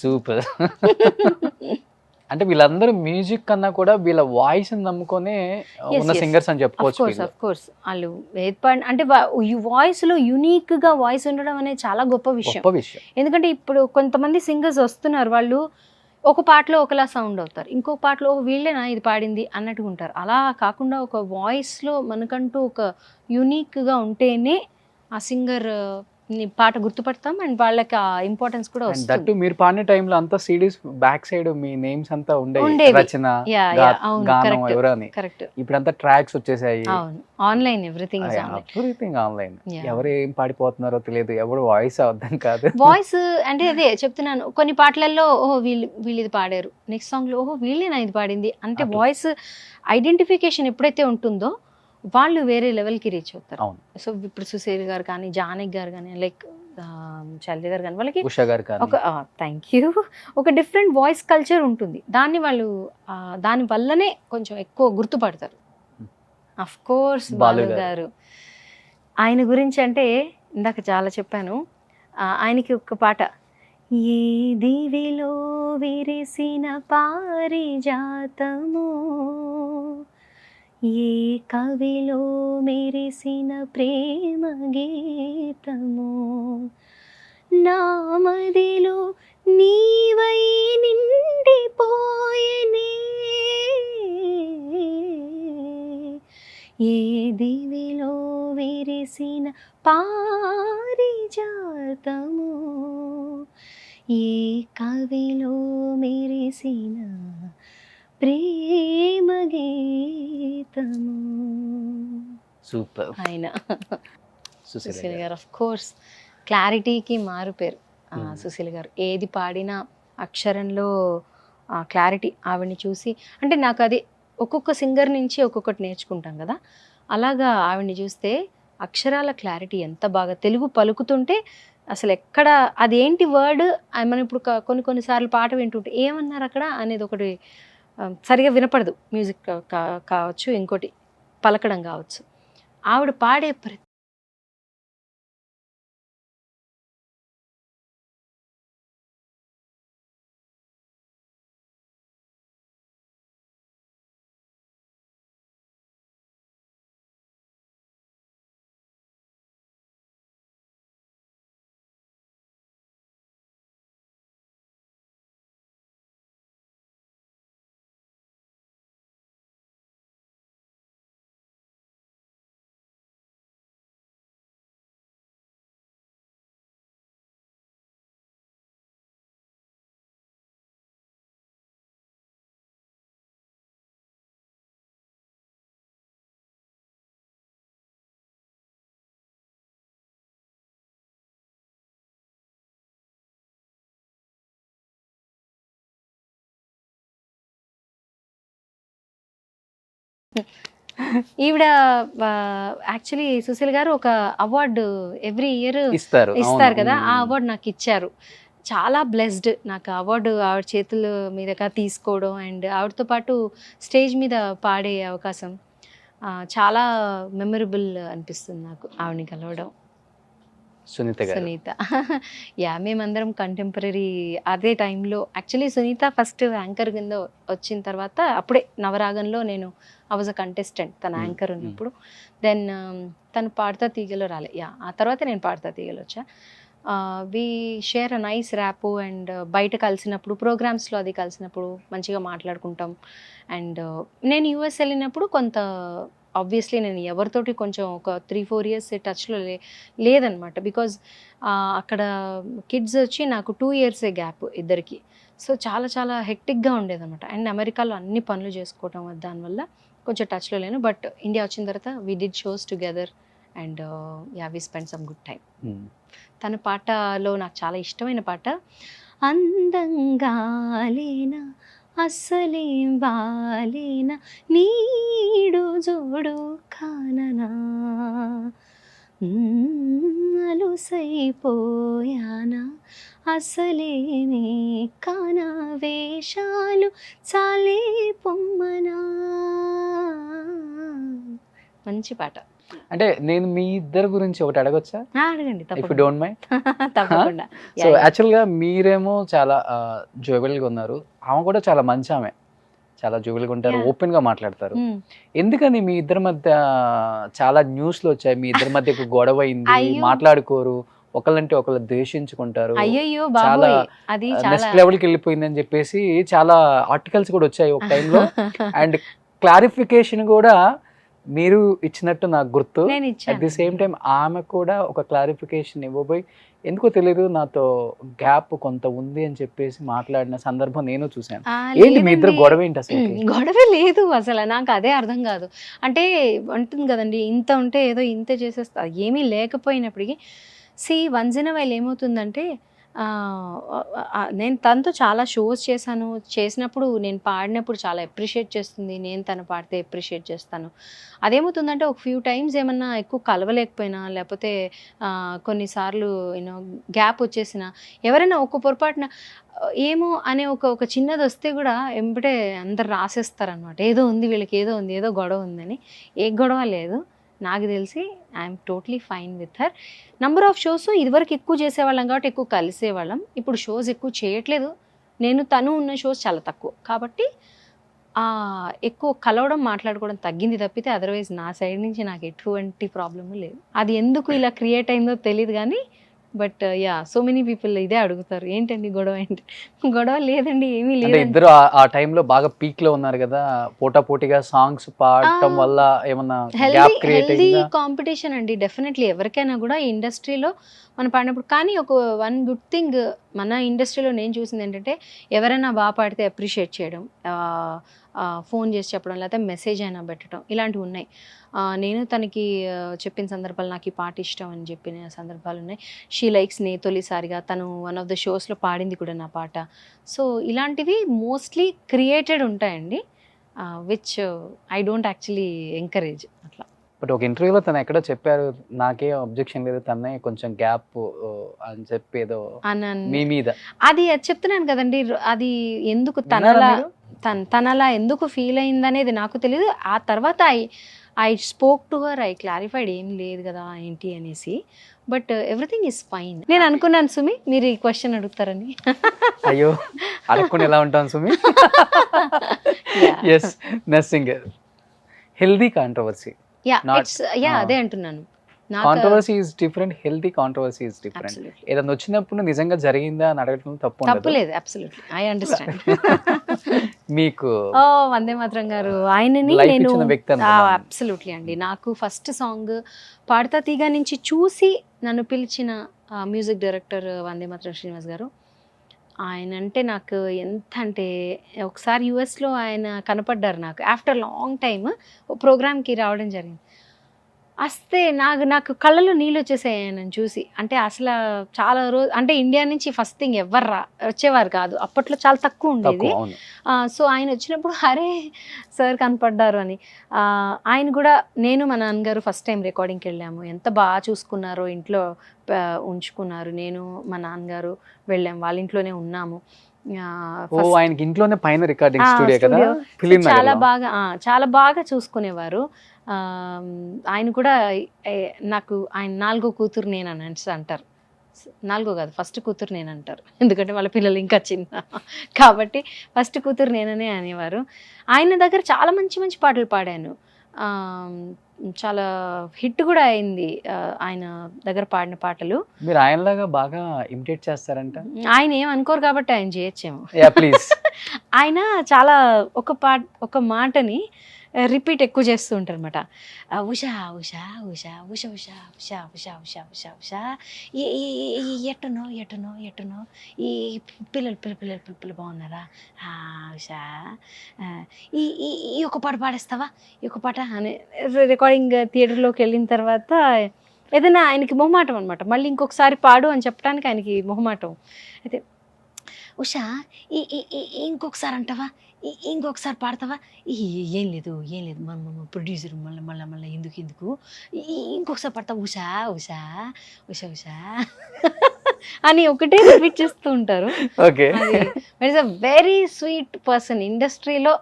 సూపర్. అంటే వీళ్ళందరూ మ్యూజిక్ కన్నా కూడా వీళ్ళ వాయిస్ నమ్ముకొనే ఉన్న సింగర్స్ అని చెప్పుకోవచ్చు.
ఆఫ్ కోర్స్ వాళ్ళు అంటే వాయిస్ లో యూనిక్ గా వాయిస్ ఉండడం అనేది చాలా గొప్ప విషయం. ఎందుకంటే ఇప్పుడు కొంతమంది సింగర్స్ వస్తున్నారు, వాళ్ళు ఒక పాటలో ఒకలా సౌండ్ అవుతారు, ఇంకో పాటలో వీళ్ళేనా ఇది పాడింది అన్నట్టుగా ఉంటారు. అలా కాకుండా ఒక వాయిస్ లో మనకంటూ ఒక యూనిక్ గా ఉంటేనే ఆ సింగర్ పాట గుర్తుపడతాం అండ్ వాళ్ళకి ఆ ఇంపార్టెన్స్ కూడా
అండ్ దట్టు
వస్తుంది.
మీరు పాడిన టైంలో అంతా సిడీస్ బ్యాక్ సైడ్ మీ నేమ్స్ అంతా ఉండేవి,
ఉండేవి.
రచన,
అవును,
గానం
కరెక్ట్
ఎవరు అని.
కరెక్ట్.
ఇప్పుడంతా ట్రాక్స్ వచ్చేసాయి,
అవును, online everything is online.
Everything online.
Yeah.
ఎవరు ఏం పాడిపోతున్నారో తెలియదు, ఎవరు వాయిస్ అర్థం కాదు.
వాయిస్ అంటే అదే చెప్తున్నాను, కొన్ని పాటలలో ఓహో వీళ్ళు ఇది పాడారు, నెక్స్ట్ సాంగ్ లో ఓహో వీళ్ళేనా ఇది పాడింది అంటే
అట్లా.
వాయిస్ ఐడెంటిఫికేషన్ ఎప్పుడైతే ఉంటుందో వాళ్ళు వేరే లెవెల్కి రీచ్ అవుతారు.
అవును.
సో ఇప్పుడు సుశీల్ గారు కానీ, జానకి గారు కానీ, లైక్ శైలజ గారు కానీ, వాళ్ళకి
ఉషా గారు కానీ.
ఒక థ్యాంక్ యూ, ఒక డిఫరెంట్ వాయిస్ కల్చర్ ఉంటుంది. దాన్ని వాళ్ళు దాని వల్లనే కొంచెం ఎక్కువ గుర్తుపడతారు. అఫ్ కోర్స్
బాలు
బాలు గారు, ఆయన గురించి అంటే ఇందాక చాలా చెప్పాను. ఆయనకి ఒక పాట, ఏ దివిలో విరిసిన పారిజాతము, ఏ కవిలో మెరిసిన ప్రేమ గీతము, నా మదిలో నీవై నిండిపోయెనే, ఏ దివిలో విరిసిన పారిజాతము, ఏ కవిలో మెరిసిన ప్రేమ గీతము.
సూపర్.
ఆయన
సుశీల
సుశీల్
గారు.
గారు ఆఫ్ కోర్స్ క్లారిటీకి మారు పేరు.
Hmm.
సుశీల్ గారు ఏది పాడినా అక్షరంలో క్లారిటీ ఆవిడని చూసి, అంటే నాకు అది ఒక్కొక్క సింగర్ నుంచి ఒక్కొక్కటి నేర్చుకుంటాం కదా, అలాగా ఆవిడని చూస్తే అక్షరాల క్లారిటీ ఎంత బాగా తెలుగు పలుకుతుంటే అసలు ఎక్కడ అదేంటి వర్డ్ మనం ఇప్పుడు కొన్నిసార్లు పాట వింటుంటే ఏమన్నారు అక్కడ అనేది ఒకటి సరిగా వినపడదు. మ్యూజిక్ కావచ్చు, ఇంకోటి పలకడం కావచ్చు. ఆవిడ పాడే ఈవిడ యాక్చువల్లీ సుశీల్ గారు ఒక అవార్డు ఎవ్రీ ఇయర్
ఇస్తారు
కదా, ఆ అవార్డు నాకు ఇచ్చారు. చాలా బ్లెస్డ్ నాకు అవార్డు ఆవిడ చేతుల మీదగా తీసుకోవడం అండ్ ఆవిడతో పాటు స్టేజ్ మీద పాడే అవకాశం చాలా మెమరబుల్ అనిపిస్తుంది నాకు ఆవిడని కలవడం.
సునీత గారు.
సునీత యా, మేమందరం కంటెంపరీ అదే టైంలో. యాక్చువల్లీ సునీత ఫస్ట్ యాంకర్ కింద వచ్చిన తర్వాత అప్పుడే నవరాగంలో నేను ఐ వాజ్ అ కంటెస్టెంట్ తన యాంకర్ ఉన్నప్పుడు. దెన్ తను పాడతా తీగలో రాలే, యా ఆ తర్వాత నేను పాడతా తీగలో వచ్చా. We share a nice rapport and బయట కలిసినప్పుడు ప్రోగ్రామ్స్లో అది కలిసినప్పుడు మంచిగా మాట్లాడుకుంటాం. అండ్ నేను యూఎస్ వెళ్ళినప్పుడు కొంత ఆబ్వియస్లీ నేను ఎవరితోటి కొంచెం ఒక 3-4 ఇయర్స్ టచ్లో లేదనమాట. బికాజ్ అక్కడ కిడ్స్ వచ్చి నాకు 2 ఇయర్సే గ్యాప్ ఇద్దరికి. సో చాలా చాలా హెక్టిక్గా ఉండేదన్నమాట. అండ్ అమెరికాలో అన్ని పనులు చేసుకోవటం దానివల్ల కొంచెం టచ్లో లేను. బట్ ఇండియా వచ్చిన తర్వాత we did shows together and yeah we spend some good time. తన పాటలో నాకు చాలా ఇష్టమైన పాట, అందంగా లేనా అస్సలేం బాలేనా నీడు జోడు కాననా అలుసైపోయానా అసలేమే కానా వేషాలు చాలే పొమ్మనా. మంచి పాట.
అంటే నేను మీ ఇద్దరు గురించి ఒకటి అడగొచ్చా?
అడగండి
ఇఫ్ యు డోంట్ మైండ్.
తప్పకుండా.
సో యాక్చువల్గా మీరేమో చాలా జోవెల్గా ఉన్నారు, ఆమె కూడా చాలా మంచి ఆమె, చాలా జోవెల్గా ఉంటారు, ఓపెన్ గా మాట్లాడతారు. ఎందుకని మీ ఇద్దరి మధ్య చాలా న్యూస్లు వచ్చాయి, మీ ఇద్దరి మధ్య ఒక గొడవ అయింది, మాట్లాడుకోరు, ఒకళ్ళంటే ఒకళ్ళు ద్వేషించుకుంటారు, చాలా నెక్స్ట్ లెవెల్కి వెళ్ళిపోయిందని చెప్పేసి చాలా ఆర్టికల్స్ కూడా వచ్చాయి ఒక టైంలో. అండ్ క్లారిఫికేషన్ కూడా మీరు ఇచ్చినట్టు నాకు గుర్తు.
నేను
అట్ ది
ఇచ్చాను.
సేమ్ టైం ఆమె కూడా ఒక క్లారిఫికేషన్ ఇవ్వబోయి ఎందుకో తెలియదు నాతో గ్యాప్ కొంత ఉంది అని చెప్పేసి మాట్లాడిన సందర్భం నేను చూశాను. ఏంటి మీ ఇద్దరు
లేదండి.
గొడవ ఏంటి అసలు?
గొడవే లేదు అసలు. నాకు అదే అర్థం కాదు. ఉంటుంది కదండి, ఇంత ఉంటే ఏదో ఇంత చేసేస్తా, ఏమీ లేకపోయినప్పటికీ వన్స్ ఇన్ వైల్ ఏమవుతుందంటే నేను తనతో చాలా షోస్ చేసినప్పుడు నేను పాడినప్పుడు చాలా అప్రిషియేట్ చేస్తుంది, నేను తను పాడితే అప్రిషియేట్ చేస్తాను. అదేమవుతుందంటే ఒక ఫ్యూ టైమ్స్ ఏమన్నా ఎక్కువ కలవలేకపోయినా, లేకపోతే కొన్నిసార్లు గ్యాప్ వచ్చేసిన, ఎవరైనా ఒక పొరపాటున ఏమో అనే ఒక చిన్నది వస్తే కూడా ఎంబటే అందరు రాసేస్తారనమాట, ఏదో ఉంది వీళ్ళకి, ఏదో ఉంది, ఏదో గొడవ ఉందని. ఏ గొడవ లేదు, నాకు తెలిసి I'm totally fine with her. Number of shows ఇదివరకు ఎక్కువ చేసేవాళ్ళం కాబట్టి ఎక్కువ కలిసేవాళ్ళం. ఇప్పుడు షోస్ ఎక్కువ చేయట్లేదు, తను ఉన్న షోస్ చాలా తక్కువ కాబట్టి ఎక్కువ కలవడం, మాట్లాడుకోవడం తగ్గింది తప్పితే అదర్వైజ్ నా సైడ్ నుంచి నాకు ఎటువంటి ప్రాబ్లము లేదు. అది ఎందుకు ఇలా క్రియేట్ అయిందో తెలియదు కానీ బట్ సో మెనీ పీపుల్ ఇదే అడుగుతారు, ఏంటండి గొడవ ఏంటి? గొడవ లేదండి, ఏమీ
అంటే
లేదు.
ఇద్దరు ఆ టైంలో బాగా పీక్ లో ఉన్నారు కదా, పోటాపోటీగా సాంగ్స్ పాడటం వల్ల ఏమన్నా గ్యాప్ క్రియేట్
హెల్దీ
అయిందా?
కాంపిటీషన్ అండి, డెఫినెట్లీ. ఎవరికైనా కూడా ఈ ఇండస్ట్రీలో మనం పాడినప్పుడు, కానీ ఒక వన్ గుడ్ థింగ్ మన ఇండస్ట్రీలో నేను చూసింది ఏంటంటే, ఎవరైనా బాగా పాడితే అప్రిషియేట్ చేయడం, ఫోన్ చేసి చెప్పడం, లేకపోతే మెసేజ్ అయినా పెట్టడం, ఇలాంటివి ఉన్నాయి. నేను తనకి చెప్పిన సందర్భాలు, నాకు ఈ పాట ఇష్టం అని చెప్పిన సందర్భాలు ఉన్నాయి. షీ లైక్స్ నే తొలిసారిగా తను వన్ ఆఫ్ ద షోస్లో పాడింది కూడా నా పాట. సో ఇలాంటివి మోస్ట్లీ క్రియేటెడ్ ఉంటాయండి, which I don't actually encourage అట్లా.
బట్ ఒక ఇంటర్వ్యూలో తను ఎక్కడో చెప్పారు, నాకే అబ్జెక్షన్ లేదు, తనే కొంచెం గ్యాప్ అని చెప్పి ఏదో మీ మీద.
అది చెప్తున్నాను కదండి, అది ఎందుకు
విన్నారా మీరు?
తనలా ఎందుకు ఫీల్ అయిందనేది నాకు తెలియదు. ఆ తర్వాత I spoke to her, I clarified, ఏం లేదు కదా ఏంటి అనేసి. But everything is fine. నేను అనుకున్నాను సుమి మీరు ఈ క్వశ్చన్ అడుగుతారని.
అయ్యో, అడగకుండా ఎలా ఉంటాను Sumi. Yes, nothing. Healthy controversy.
అదే అంటున్నాను.
Controversy is different, healthy controversy is different. ఏదైనా వచ్చినప్పుడు నిజంగా జరిగిందా అని అడగడం తప్పు
లేదు. Absolutely I understand.
మీకు
వందే మాత్రం గారు ఆయనని నేను అబ్సల్యూట్లీ అండి, నాకు ఫస్ట్ సాంగ్ పాడతా తీగ నుంచి చూసి నన్ను పిలిచిన మ్యూజిక్ డైరెక్టర్ వందే మాత్రం శ్రీనివాస్ గారు. ఆయన అంటే నాకు ఎంత అంటే, ఒకసారి యుఎస్లో ఆయన కనపడ్డారు నాకు ఆఫ్టర్ లాంగ్ టైమ్, ప్రోగ్రామ్కి రావడం జరిగింది. వస్తే నాకు కళ్ళలో నీళ్ళు వచ్చేసాయి ఆయనను చూసి. అంటే అసలు చాలా రోజు, అంటే ఇండియా నుంచి ఫస్ట్ థింగ్ ఎవరు వచ్చేవారు కాదు, అప్పట్లో చాలా తక్కువ ఉండేది. సో ఆయన వచ్చినప్పుడు అరే సార్ కనపడ్డారు అని. ఆయన కూడా, నేను మా నాన్నగారు ఫస్ట్ టైం రికార్డింగ్కి వెళ్ళాము, ఎంత బాగా చూసుకున్నారో, ఇంట్లో ఉంచుకున్నారు. నేను మా నాన్నగారు వెళ్ళాము, వాళ్ళ ఇంట్లోనే ఉన్నాము.
ఆయనకి ఇంట్లోనే పైన రికార్డింగ్ స్టూడియో కదా,
చాలా బాగా చూసుకునేవారు. ఆయన కూడా నాకు ఆయన 4వ కూతురు నేను అని అంటారు. 4 కాదు, ఫస్ట్ కూతురు నేను అంటారు, ఎందుకంటే వాళ్ళ పిల్లలు ఇంకా చిన్న కాబట్టి ఫస్ట్ కూతురు నేననే అనేవారు. ఆయన దగ్గర చాలా మంచి మంచి పాటలు పాడాను, చాలా హిట్ కూడా అయింది ఆయన దగ్గర పాడిన పాటలు.
మీరు ఆయనలాగా బాగా ఇమిటేట్ చేస్తారంట.
ఆయన ఏం అనుకోరు కాబట్టి ఆయన చేయొచ్చేమో.
ప్లీజ్.
ఆయన చాలా ఒక మాటని రిపీట్ ఎక్కువ చేస్తూ ఉంటారు అనమాట. ఉషా ఉషా ఉషా ఉషా ఉషా ఉషా ఉషా ఉషా ఉషా ఉషా ఎట్టునో ఎట్టునో ఎట్టునో ఈ పిల్లలు బాగున్నారా ఉషా, ఈ ఒక పాట పాడేస్తావా, ఈ ఒక పాట అని. రికార్డింగ్ థియేటర్లోకి వెళ్ళిన తర్వాత ఏదైనా ఆయనకి మొహమాటం అనమాట, మళ్ళీ ఇంకొకసారి పాడు అని చెప్పడానికి ఆయనకి మొహమాటం. అయితే ఉషా ఇంకొకసారి అంటావా, ఇంకొకసారి పాడతావా, ఏం లేదు ప్రొడ్యూసర్ మళ్ళీ ఎందుకు ఇంకొకసారి పాడతావా, ఉషా ఉషా ఉషా ఉషా అని ఒకటే రిపీట్ చేస్తూ ఉంటారు. It's a very sweet person. ఇండస్ట్రీలో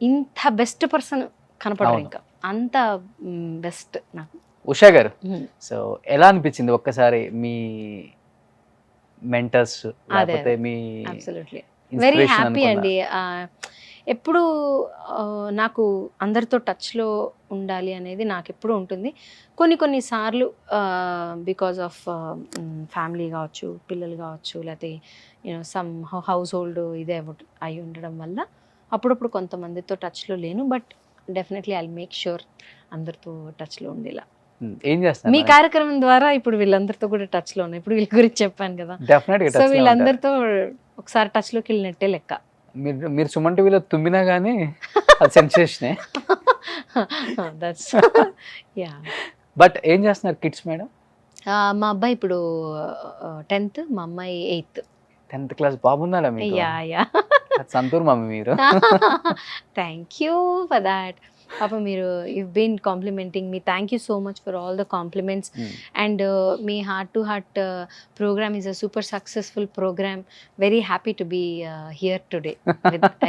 ఇంత బెస్ట్ పర్సన్ కనపడరు, ఇంకా అంత బెస్ట్ నాకు.
ఉషా గారు, సో ఎలా అనిపించింది ఒక్కసారి మీ మెంటర్స్, లేకపోతే మీ
వెరీ హ్యాపీ అండి. ఎప్పుడు నాకు అందరితో టచ్లో ఉండాలి అనేది నాకు ఎప్పుడు ఉంటుంది. కొన్ని సార్లు బికాజ్ ఆఫ్ ఫ్యామిలీ కావచ్చు, పిల్లలు కావచ్చు, లేకపోతే సమ్ హౌస్ హోల్డ్ ఇదే అయి ఉండడం వల్ల అప్పుడప్పుడు కొంతమందితో టచ్లో లేను. But definitely I make sure అందరితో టచ్లో ఉండేలా.
ఏం చేస్తారు
మీ కార్యక్రమం ద్వారా ఇప్పుడు వీళ్ళందరితో కూడా టచ్లో ఉన్నాయి. ఇప్పుడు వీళ్ళ గురించి చెప్పాను కదా,
డెఫినెట్ గా
సో వీళ్ళందరితో ఒకసారి టచ్లోకి వెళ్ళినట్టే లెక్క.
మీరు సుమన్ టీవీలో తుమ్మినా గానీ అది సెన్సేషనే.
That's yeah.
బట్ ఏం చేస్తున్నారు కిడ్స్ మేడం?
మా అబ్బాయి ఇప్పుడు 10th, మా అమ్మాయి 8th.
10th క్లాస్ బాగుందా మీకు?
Yeah yeah.
సంతూర్ మమ్మీ మీరు.
Thank you for that. పాప మీరు you've been complimenting me. Thank you so much for all the compliments. And me heart to heart program is a super successful program. Very happy to be here today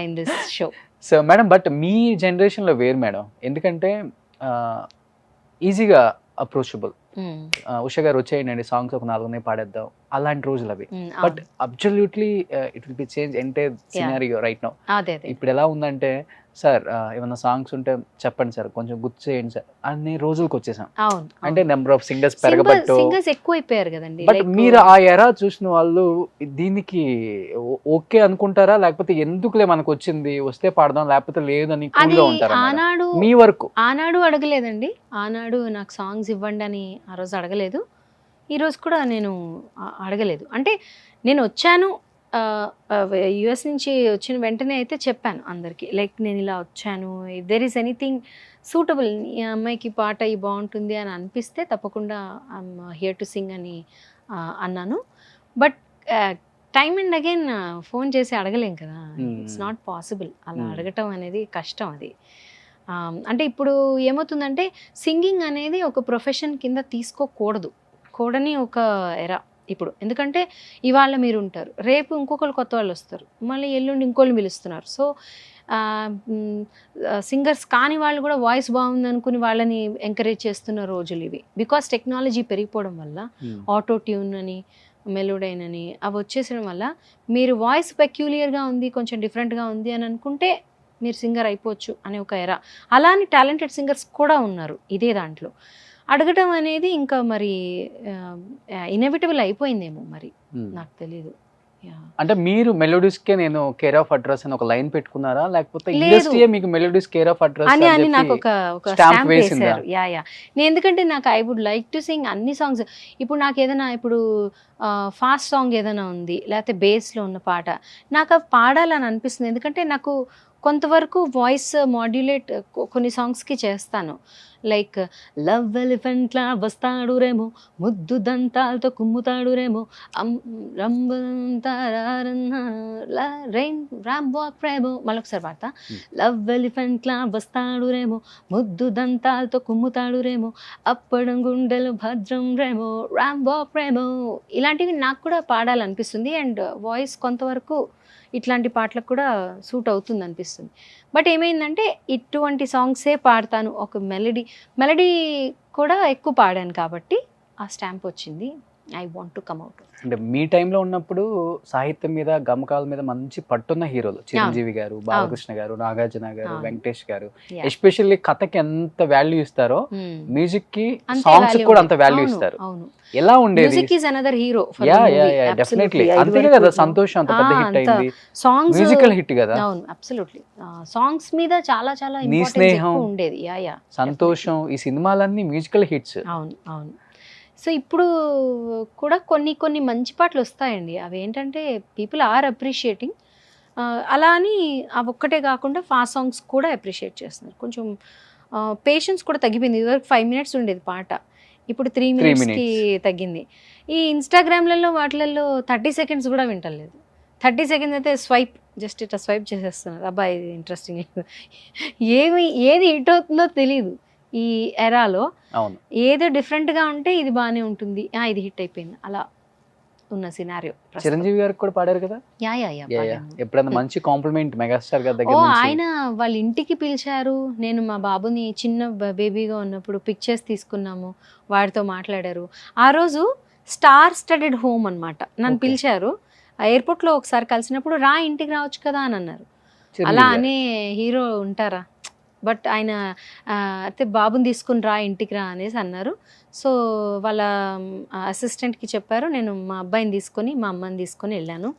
in this show.
So madam, but మీ జనరేషన్లో వేరు మేడం, ఎందుకంటే ఈజీగా అప్రోచబుల్. ఉషా గారు వచ్చేయండి సాంగ్స్ ఒక 4 పాడేద్దాం, అలాంటి రోజులు అవి. But absolutely it will be change entire scenario right now. ఇప్పుడు ఎలా ఉందంటే, సార్ ఏమన్నా సాంగ్స్ ఉంటే చెప్పండి సార్, కొంచెం గుర్తు చేయండి సార్ అన్ని రోజులకు వచ్చేసాం. అంటే నెంబర్ ఆఫ్ సింగర్స్ పెరగబట్టు
ఎక్కువైపోయారు కదండి.
బట్ మీరు ఆ ఎరా చూసిన వాళ్ళు దీనికి ఓకే అనుకుంటారా, లేకపోతే ఎందుకులే మనకు వచ్చింది వస్తే పాడదాం లేకపోతే లేదని కూల్గా ఉంటారా? మీ వరకు
ఆనాడు అడగలేదండి. ఆనాడు నాకు సాంగ్స్ ఇవ్వండి అని ఆ రోజు అడగలేదు, ఈ రోజు కూడా నేను అడగలేదు. అంటే నేను వచ్చాను యుఎస్ నుంచి వచ్చిన వెంటనే అయితే చెప్పాను అందరికీ, లైక్ నేను ఇలా వచ్చాను, if there is anything suitable, ఈ అమ్మాయికి పాట ఈ బాగుంటుంది అని అనిపిస్తే తప్పకుండా ఐఎమ్ హియర్ టు సింగ్ అని అన్నాను. But time and again phone చేసి అడగలేం కదా, ఇట్స్ నాట్ పాసిబుల్. అలా అడగటం అనేది కష్టం. అది అంటే ఇప్పుడు ఏమవుతుందంటే సింగింగ్ అనేది ఒక ప్రొఫెషన్ కింద తీసుకోకూడదు, కూడని ఒక ఎరా ఇప్పుడు. ఎందుకంటే ఇవాళ మీరు ఉంటారు, రేపు ఇంకొకరు కొత్త వాళ్ళు వస్తారు, మళ్ళీ ఎల్లుండి ఇంకోళ్ళు పిలుస్తున్నారు. సో సింగర్స్ కాని వాళ్ళు కూడా వాయిస్ బాగుంది అనుకుని వాళ్ళని ఎంకరేజ్ చేస్తున్న రోజులు ఇవి. బికాస్ టెక్నాలజీ పెరిగిపోవడం వల్ల ఆటో ట్యూన్ అని, మెలోడైన్ అని అవి వచ్చేసడం వల్ల మీరు వాయిస్ పెక్యులియర్గా ఉంది, కొంచెం డిఫరెంట్గా ఉంది అని అనుకుంటే మీరు సింగర్ అయిపోవచ్చు అనే ఒక ఎరా. అలానే టాలెంటెడ్ సింగర్స్ కూడా ఉన్నారు ఇదే దాంట్లో. అడగటం అనేది ఇంకా మరి ఇన్ఎవిటబుల్ అయిపోయిందేమో మరి, నాకు తెలీదు.
అంటే మీరు మెలోడీస్కే నేను కేర్ ఆఫ్ అడ్రస్ అని ఒక లైన్ పెట్టుకున్నారా, లేకపోతే ఇండస్ట్రీయే మీకు మెలోడీస్ కేర్ ఆఫ్ అడ్రస్
అని నాకు ఒక స్టాంప్ వేశారు. Yeah yeah. నేను ఎందుకంటే నాకు I would like to sing అన్ని సాంగ్స్. ఇప్పుడు నాకు ఏదైనా ఇప్పుడు ఫాస్ట్ సాంగ్ ఏదైనా ఉంది, లేకపోతే బేస్లో ఉన్న పాట నాకు అవి పాడాలని అనిపిస్తుంది. ఎందుకంటే నాకు కొంతవరకు వాయిస్ మాడ్యులేట్ కొన్ని సాంగ్స్కి చేస్తాను. లైక్ లవ్ ఎలిఫెంట్లా వస్తాడు రేమో, ముద్దు దంతాలతో కుమ్ముతాడు రేమో, మళ్ళొకసారి పాడతా. లవ్ ఎలిఫెంట్లా వస్తాడు రేమో, ముద్దు దంతాలతో కుమ్ముతాడు రేమో, అప్పడం గుండెలు భద్రం రేమో, రాంబాక్ రేమో. ఇలాంటివి నాకు కూడా పాడాలనిపిస్తుంది. అండ్ వాయిస్ కొంతవరకు ఇట్లాంటి పాటలకు కూడా సూట్ అవుతుంది అనిపిస్తుంది. బట్ ఏమైందంటే ఇటువంటి సాంగ్సే పాడతాను, ఒక మెలడీ కూడా ఎక్కువ పాడాను కాబట్టి ఆ స్టాంప్ వచ్చింది. I want to come out.
అంటే మీ టైంలో ఉన్నప్పుడు సాహిత్యం మీద, గమకాల మీద మంచి పట్టున్న హీరోలు చిరంజీవి గారు, బాలకృష్ణ గారు, నాగార్జున గారు, వెంకటేష్ గారు. ఎస్పెషల్లీ కథకి ఎంత వాల్యూ ఇస్తారో మ్యూజిక్ కి, సాంగ్స్ కూడా అంత వాల్యూ ఇస్తారు. ఎలా ఉండేది?
Music is another hero.
Definitely. అంతే కదా సంతోషం అంత పెద్ద హిట్ అయింది, సాంగ్స్ మ్యూజికల్ హిట్ కదా.
అవును, అబ్సల్యూట్లీ. సాంగ్స్ మీద చాలా చాలా
నీ స్నేహం
ఉండేది. Yeah yeah.
సంతోషం, ఈ సినిమాలన్నీ మ్యూజికల్ హిట్స్.
అవును అవును. సో ఇప్పుడు కూడా కొన్ని మంచి పాటలు వస్తాయండి. అవి ఏంటంటే పీపుల్ ఆర్ అప్రిషియేటింగ్. అలా అని అవి ఒక్కటే కాకుండా ఫాస్ట్ సాంగ్స్ కూడా అప్రిషియేట్ చేస్తున్నారు. కొంచెం పేషెన్స్ కూడా తగ్గిపోయింది. ఇదివరకు 5 minutes ఉండేది పాట, ఇప్పుడు 3 minutesకి తగ్గింది. ఈ ఇన్స్టాగ్రామ్లలో వాటిలలో 30 seconds కూడా వింటలేదు. 30 seconds అయితే జస్ట్ ఇట్లా స్వైప్ చేసేస్తున్నారు. అబ్బాయి ఇది ఇంట్రెస్టింగ్, ఏది హిట్ అవుతుందో తెలియదు. ఈ ఎరాలో ఏదో డిఫరెంట్గా ఉంటే ఇది బాగానే ఉంటుంది, ఇది హిట్ అయిపోయింది, అలా ఉన్న సినారియో.
చిరంజీవి గారికి కూడా పాడారు కదా.
Yeah yeah yeah.
ఎప్పుడైనా మంచి కాంప్లిమెంట్ మెగాస్టార్ గారి దగ్గర నుంచి?
ఆయన వాళ్ళ ఇంటికి పిలిచారు. నేను మా బాబుని చిన్న బేబీగా ఉన్నప్పుడు పిక్చర్స్ తీసుకున్నాము, వాడితో మాట్లాడారు. ఆ రోజు స్టార్ స్టడెడ్ హోమ్ అన్నమాట. నన్ను పిలిచారు ఎయిర్పోర్ట్లో. ఒకసారి కలిసినప్పుడు రా ఇంటికి రావచ్చు కదా అని అన్నారు. అలా అనే హీరో ఉంటారా? బట్ ఆయన అయితే బాబుని తీసుకుని రా ఇంటికి రా అనేసి అన్నారు. సో వాళ్ళ అసిస్టెంట్కి చెప్పారు. నేను మా అబ్బాయిని తీసుకొని, మా అమ్మని తీసుకొని వెళ్ళాను.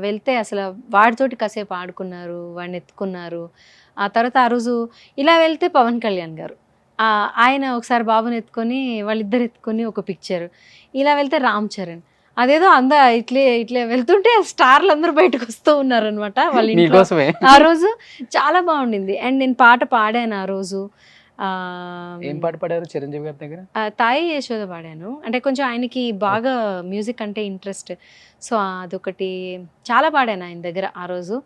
వెళ్తే అసలు వాడితోటి కాసేపు ఆడుకున్నారు, వాడిని ఎత్తుకున్నారు. ఆ తర్వాత ఆ రోజు ఇలా వెళ్తే పవన్ కళ్యాణ్ గారు, ఆయన ఒకసారి బాబుని ఎత్తుకొని వాళ్ళిద్దరు ఎత్తుకొని ఒక పిక్చర్, ఇలా వెళ్తే రామ్ చరణ్, అదేదో ఇట్లే వెళ్తుంటే స్టార్లు అందరూ బయటకు వస్తూ ఉన్నారనమాట వాళ్ళ ఇంట్లో.
నీకోసమే
ఆ రోజు చాలా బాగుండింది. అండ్ నేను పాట పాడాను ఆ రోజు.
ఏం పాట పాడారు చిరంజీవి గారి దగ్గర?
తాయి యశోద పాడాను. అంటే కొంచెం ఆయనకి బాగా మ్యూజిక్ అంటే ఇంట్రెస్ట్, సో అదొకటి చాలా పాడాను ఆయన దగ్గర ఆ రోజు.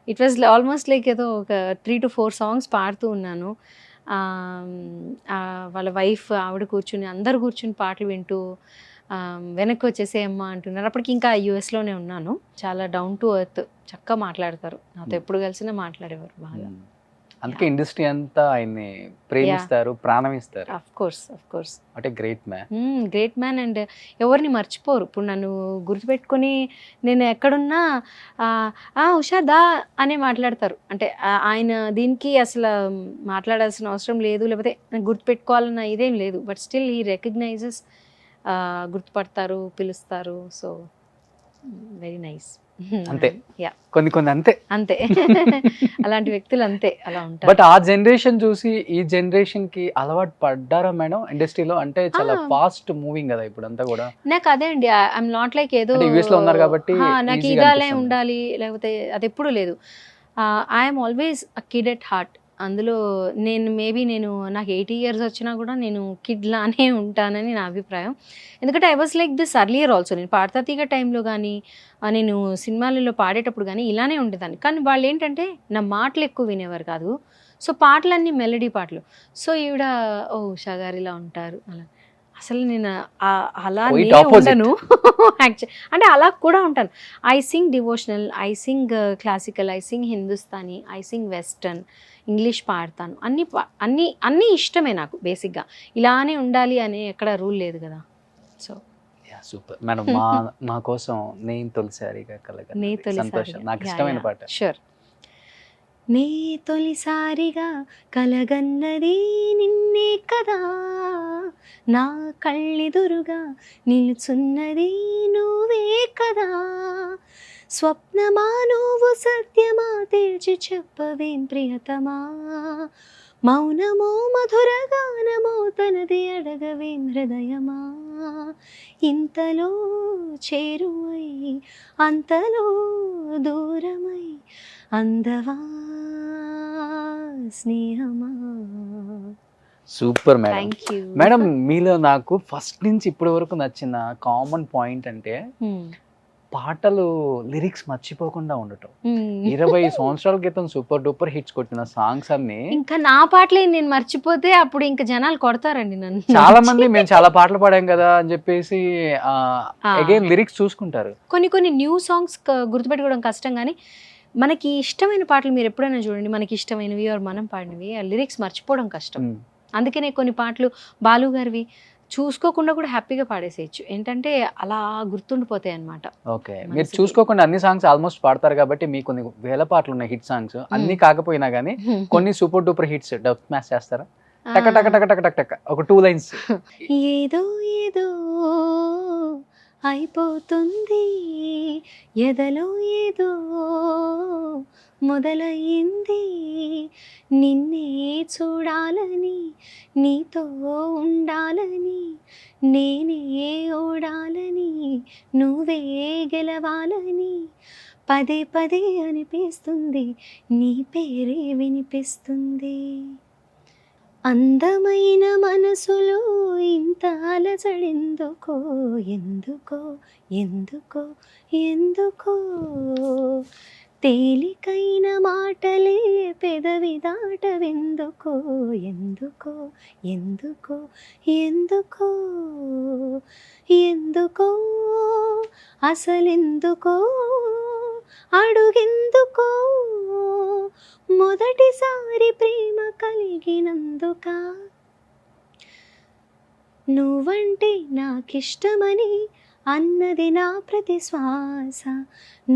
ఇట్ వాజ్ ఆల్మోస్ట్ లైక్ ఏదో ఒక 3 to 4 సాంగ్స్ పాడుతూ ఉన్నాను. వాళ్ళ వైఫ్ ఆవిడ కూర్చుని అందరు కూర్చుని పాటలు వింటూ వెనక్కి వచ్చేసేయమ్మా అంటున్నారు. అప్పటికి ఇంకా యుఎస్లోనే ఉన్నాను. చాలా డౌన్ టు ఎర్త్, చక్కగా మాట్లాడతారు, నాతో ఎప్పుడు కలిసినా మాట్లాడేవారు బాగా.
అందుకే ఇండస్ట్రీ అంతా ఆయన్ని ప్రేమిస్తారు, ప్రాణం ఇస్తారు.
ఆఫ్ కోర్స్
అంటే great man.
Great man. And ఎవరిని మర్చిపోరు. ఇప్పుడు నన్ను గుర్తుపెట్టుకొని నేను ఎక్కడున్నా ఉషా దా అనే మాట్లాడతారు. అంటే ఆయన దీనికి అసలు మాట్లాడాల్సిన అవసరం లేదు, లేకపోతే నాకు గుర్తుపెట్టుకోవాలన్న ఇదేం లేదు. బట్ స్టిల్ ఈ రికగ్నైజెస్, గుర్తుపడతారు, పిలుస్తారు. So very nice.
అంతే,
యా,
కొన్ని అంతే
అంతే. అలాంటి వ్యక్తులు అంతే, అలా ఉంటారు.
బట్ ఆ జనరేషన్ చూసి ఈ జనరేషన్ కి అలవాటు పడ్డారా మేడం ఇండస్ట్రీలో? అంటే చాలా ఫాస్ట్ మూవింగ్ కదా ఇప్పుడు అంతా కూడా.
నాకు అదే అండి, ఐఎమ్ నాట్ లైక్ ఏదో
యూఎస్ లో ఉన్నారు కాబట్టి
నాకు ఇదాలే ఉండాలి లేకపోతే అది ఎప్పుడు లేదు. I'm always a kid at heart. అందులో నేను నాకు 80 years వచ్చినా కూడా నేను కిడ్ లానే ఉంటానని నా అభిప్రాయం. ఎందుకంటే I was like this earlier also. నేను పాడతాతీగ టైంలో కానీ, నేను సినిమాలలో పాడేటప్పుడు కానీ ఇలానే ఉండేదాన్ని. కానీ వాళ్ళు ఏంటంటే నా మాటలు ఎక్కువ వినేవారు కాదు. సో పాటలన్నీ మెలడీ పాటలు. సో ఈవిడ ఉషా గారు ఇలా ఉంటారు అలా. అసలు నేను అలా ఉండను అంటే అలా కూడా ఉంటాను. I sing devotional, I sing classical, I sing Hindustani, I sing western, English పాడతాను. అన్నీ ఇష్టమే నాకు బేసిక్గా. ఇలానే ఉండాలి అని ఎక్కడ రూల్ లేదు కదా. So
super madam. మా కోసం నేను తొలిసారిగా సంతోషం, నాకు ఇష్టమైన పాట.
షూర్. నే తొలిసారిగా కలగన్నది నిన్నే కదా, నా కళ్ళెదురుగా నిలుచున్నది నువ్వే కదా, స్వప్నమా నువ్వు సత్యమా తేల్చి చెప్పవేం ప్రియతమా, మౌనమో మధుర గానమో తనది అడగవేం హృదయమా, ఇంతలో చేరువై అంతలో దూరమై అందవా స్నేహమా.
Super madam.
Thank you
madam, మీలో నాకు ఫస్ట్ నుంచి ఇప్పటి వరకు నచ్చిన కామన్ పాయింట్ అంటే పాటలు లిరిక్స్ మర్చిపోకుండా ఉండటం. 20 సంవత్సరాల క్రితం సూపర్ డూపర్ హిట్స్ కొట్టిన సాంగ్స్ అన్ని
ఇంకా నా పాటలే నేను మర్చిపోతే అప్పుడు ఇంకా జనాలు కొడతారండి నన్ను.
చాలా మంది మేము చాలా పాటలు పాడాం కదా అని చెప్పేసి అగైన్ లిరిక్స్ చూసుకుంటారు.
కొన్ని న్యూ సాంగ్స్ గుర్తుపెట్టుకోవడం కష్టం, కానీ మనకి ఇష్టమైన పాటలు మీరు ఎప్పుడైనా చూడండి, మనకి ఇష్టమైనవి ఆర్ మనం పాడినవి ఆ లిరిక్స్ మర్చిపోవడం కష్టం. అందుకనే కొన్ని పాటలు బాలు గారివి చూసుకోకుండా కూడా హ్యాపీగా పాడేసేయచ్చు. ఏంటంటే అలా గుర్తుండిపోతాయి అన్నమాట.
ఓకే, మీరు చూసుకోకుండా అన్ని సాంగ్స్ ఆల్మోస్ట్ పాడతారు కాబట్టి మీకు కొన్ని వేల పాటలు ఉన్నాయి హిట్ సాంగ్స్. అన్ని కాకపోయినా కానీ కొన్ని super duper hits dub smash చేస్తారా? టక టక టక టక టక టక ఒక 2 lines.
ఏదో ఏదో అయిపోతుంది ఎదలో ఏదో మొదలయ్యింది, నిన్నే చూడాలని నీతో ఉండాలని నేనే ఓడాలని నువ్వే గెలవాలని పదే పదే అనిపిస్తుంది, నీ పేరే వినిపిస్తుంది, అందమైన మనసులో ఇంత అలజడెందుకో ఎందుకో ఎందుకో ఎందుకో, తేలికైన మాటలే పెదవి దాటవెందుకో ఎందుకో ఎందుకో ఎందుకో ఎందుకో అసలెందుకో అడుగెందుకో, మొదటిసారి ప్రేమ కలిగినందుక, నువ్వంటే నాకిష్టమని అన్నది నా ప్రతి శ్వాస,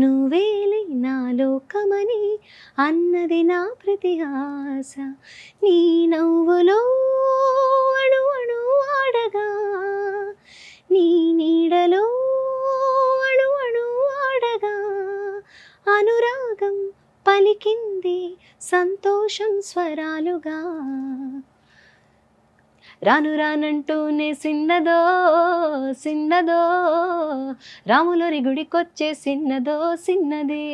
నువ్వేలే నా లోకమని అన్నది నా ప్రతి ఆశ, నీ నవ్వులో అణు అణు ఆడగా నీ నీడలో అణు అణు ఆడగా అనురాగం పలికింది ఉంది సంతోషం స్వరాలుగా, రాను రానంటూనే సిన్నదో సిన్నదో, రాములోని గుడికొచ్చే సిన్నదో సిన్నదే.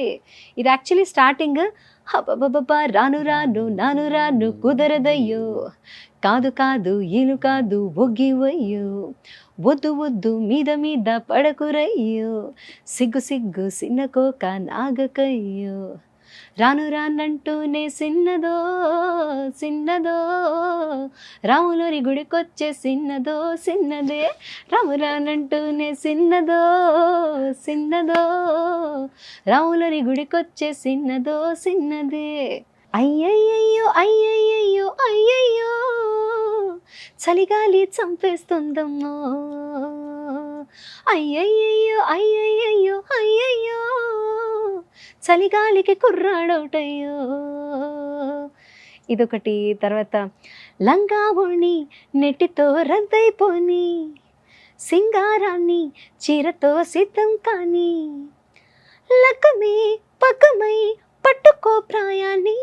ఇది యాక్చువల్లీ స్టార్టింగ్ హబబబ రాను రాను నాను రాను కుదరదయ్యో, కాదు కాదు ఈలు కాదు ఒగ్గివయ్యో, వద్దు వద్దు మీద మీద పడకురయ్యో, సిగ్గు సిగ్గు సిన్నకోక నాగకయ్యో, రాను రానంటూనే సిన్నదో సిన్నదో, రాములోని గుడికొచ్చే సిన్నదో సిన్నదే, రాము రానంటూనే సిన్నదో సిన్నదో, రాములోని గుడికొచ్చే సిన్నదో సిన్నదే. అయ్యయ్యయ్యో అయ్యయ్యయ్యో అయ్యయ్యో, చలిగాలి చంపేస్తుందమ్మో, అయ్యయ్యయ్యో అయ్యయ్యయ్యో అయ్యయ్యో, చలిగాలికి కుర్రాడోటయ్యో. ఇదొకటి. తర్వాత లంగా ఓణి నెట్టితో రద్దయిపోని, సింగారాన్ని చీరతో సిద్ధం కాని, లక్కమే పక్కమై పట్టుకో ప్రాయాన్ని,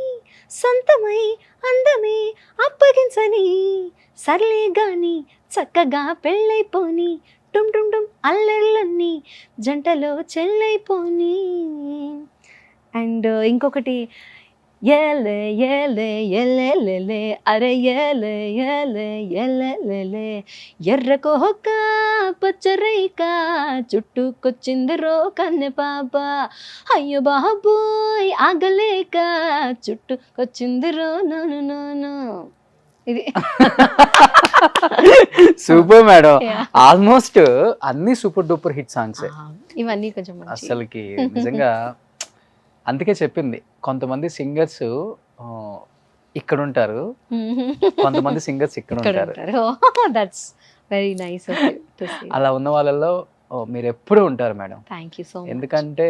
సొంతమై అందమే అప్పగించని, సర్లే గాని చక్కగా పెళ్ళైపోని, డుమ్ డుమ్ డుమ్ అల్లర్లన్నీ జంటలో చెల్లైపోని. అండ్ ఇంకొకటి ఏలే ఏలే ఎల్లెలే అరే ఏలే ఏలే ఎల్లెలే, ఎర్రకోక పచ్చరైక చుట్టుకొచ్చింది రో కన్నె పాప, అయ్యో బాబోయ్ ఆగలేక చుట్టుకొచ్చింది రో నోను నోను. ఇది
సూపర్ మేడం.
Yeah.
ఆల్మోస్ట్ అన్ని సూపర్ డూపర్ హిట్ సాంగ్స్.
ఇవన్నీ కొంచెం మంచి.
అసలుకి నిజంగా అందుకే చెప్పింది, కొంతమంది సింగర్స్ ఇక్కడ ఉంటారు, కొంతమంది సింగర్స్ ఇక్కడ ఉంటారు.
That's very nice of you to say.
అలా ఉన్న వాళ్ళల్లో మీరు ఎప్పుడూ ఉంటారు madam.
Thank you so much.
ఎందుకంటే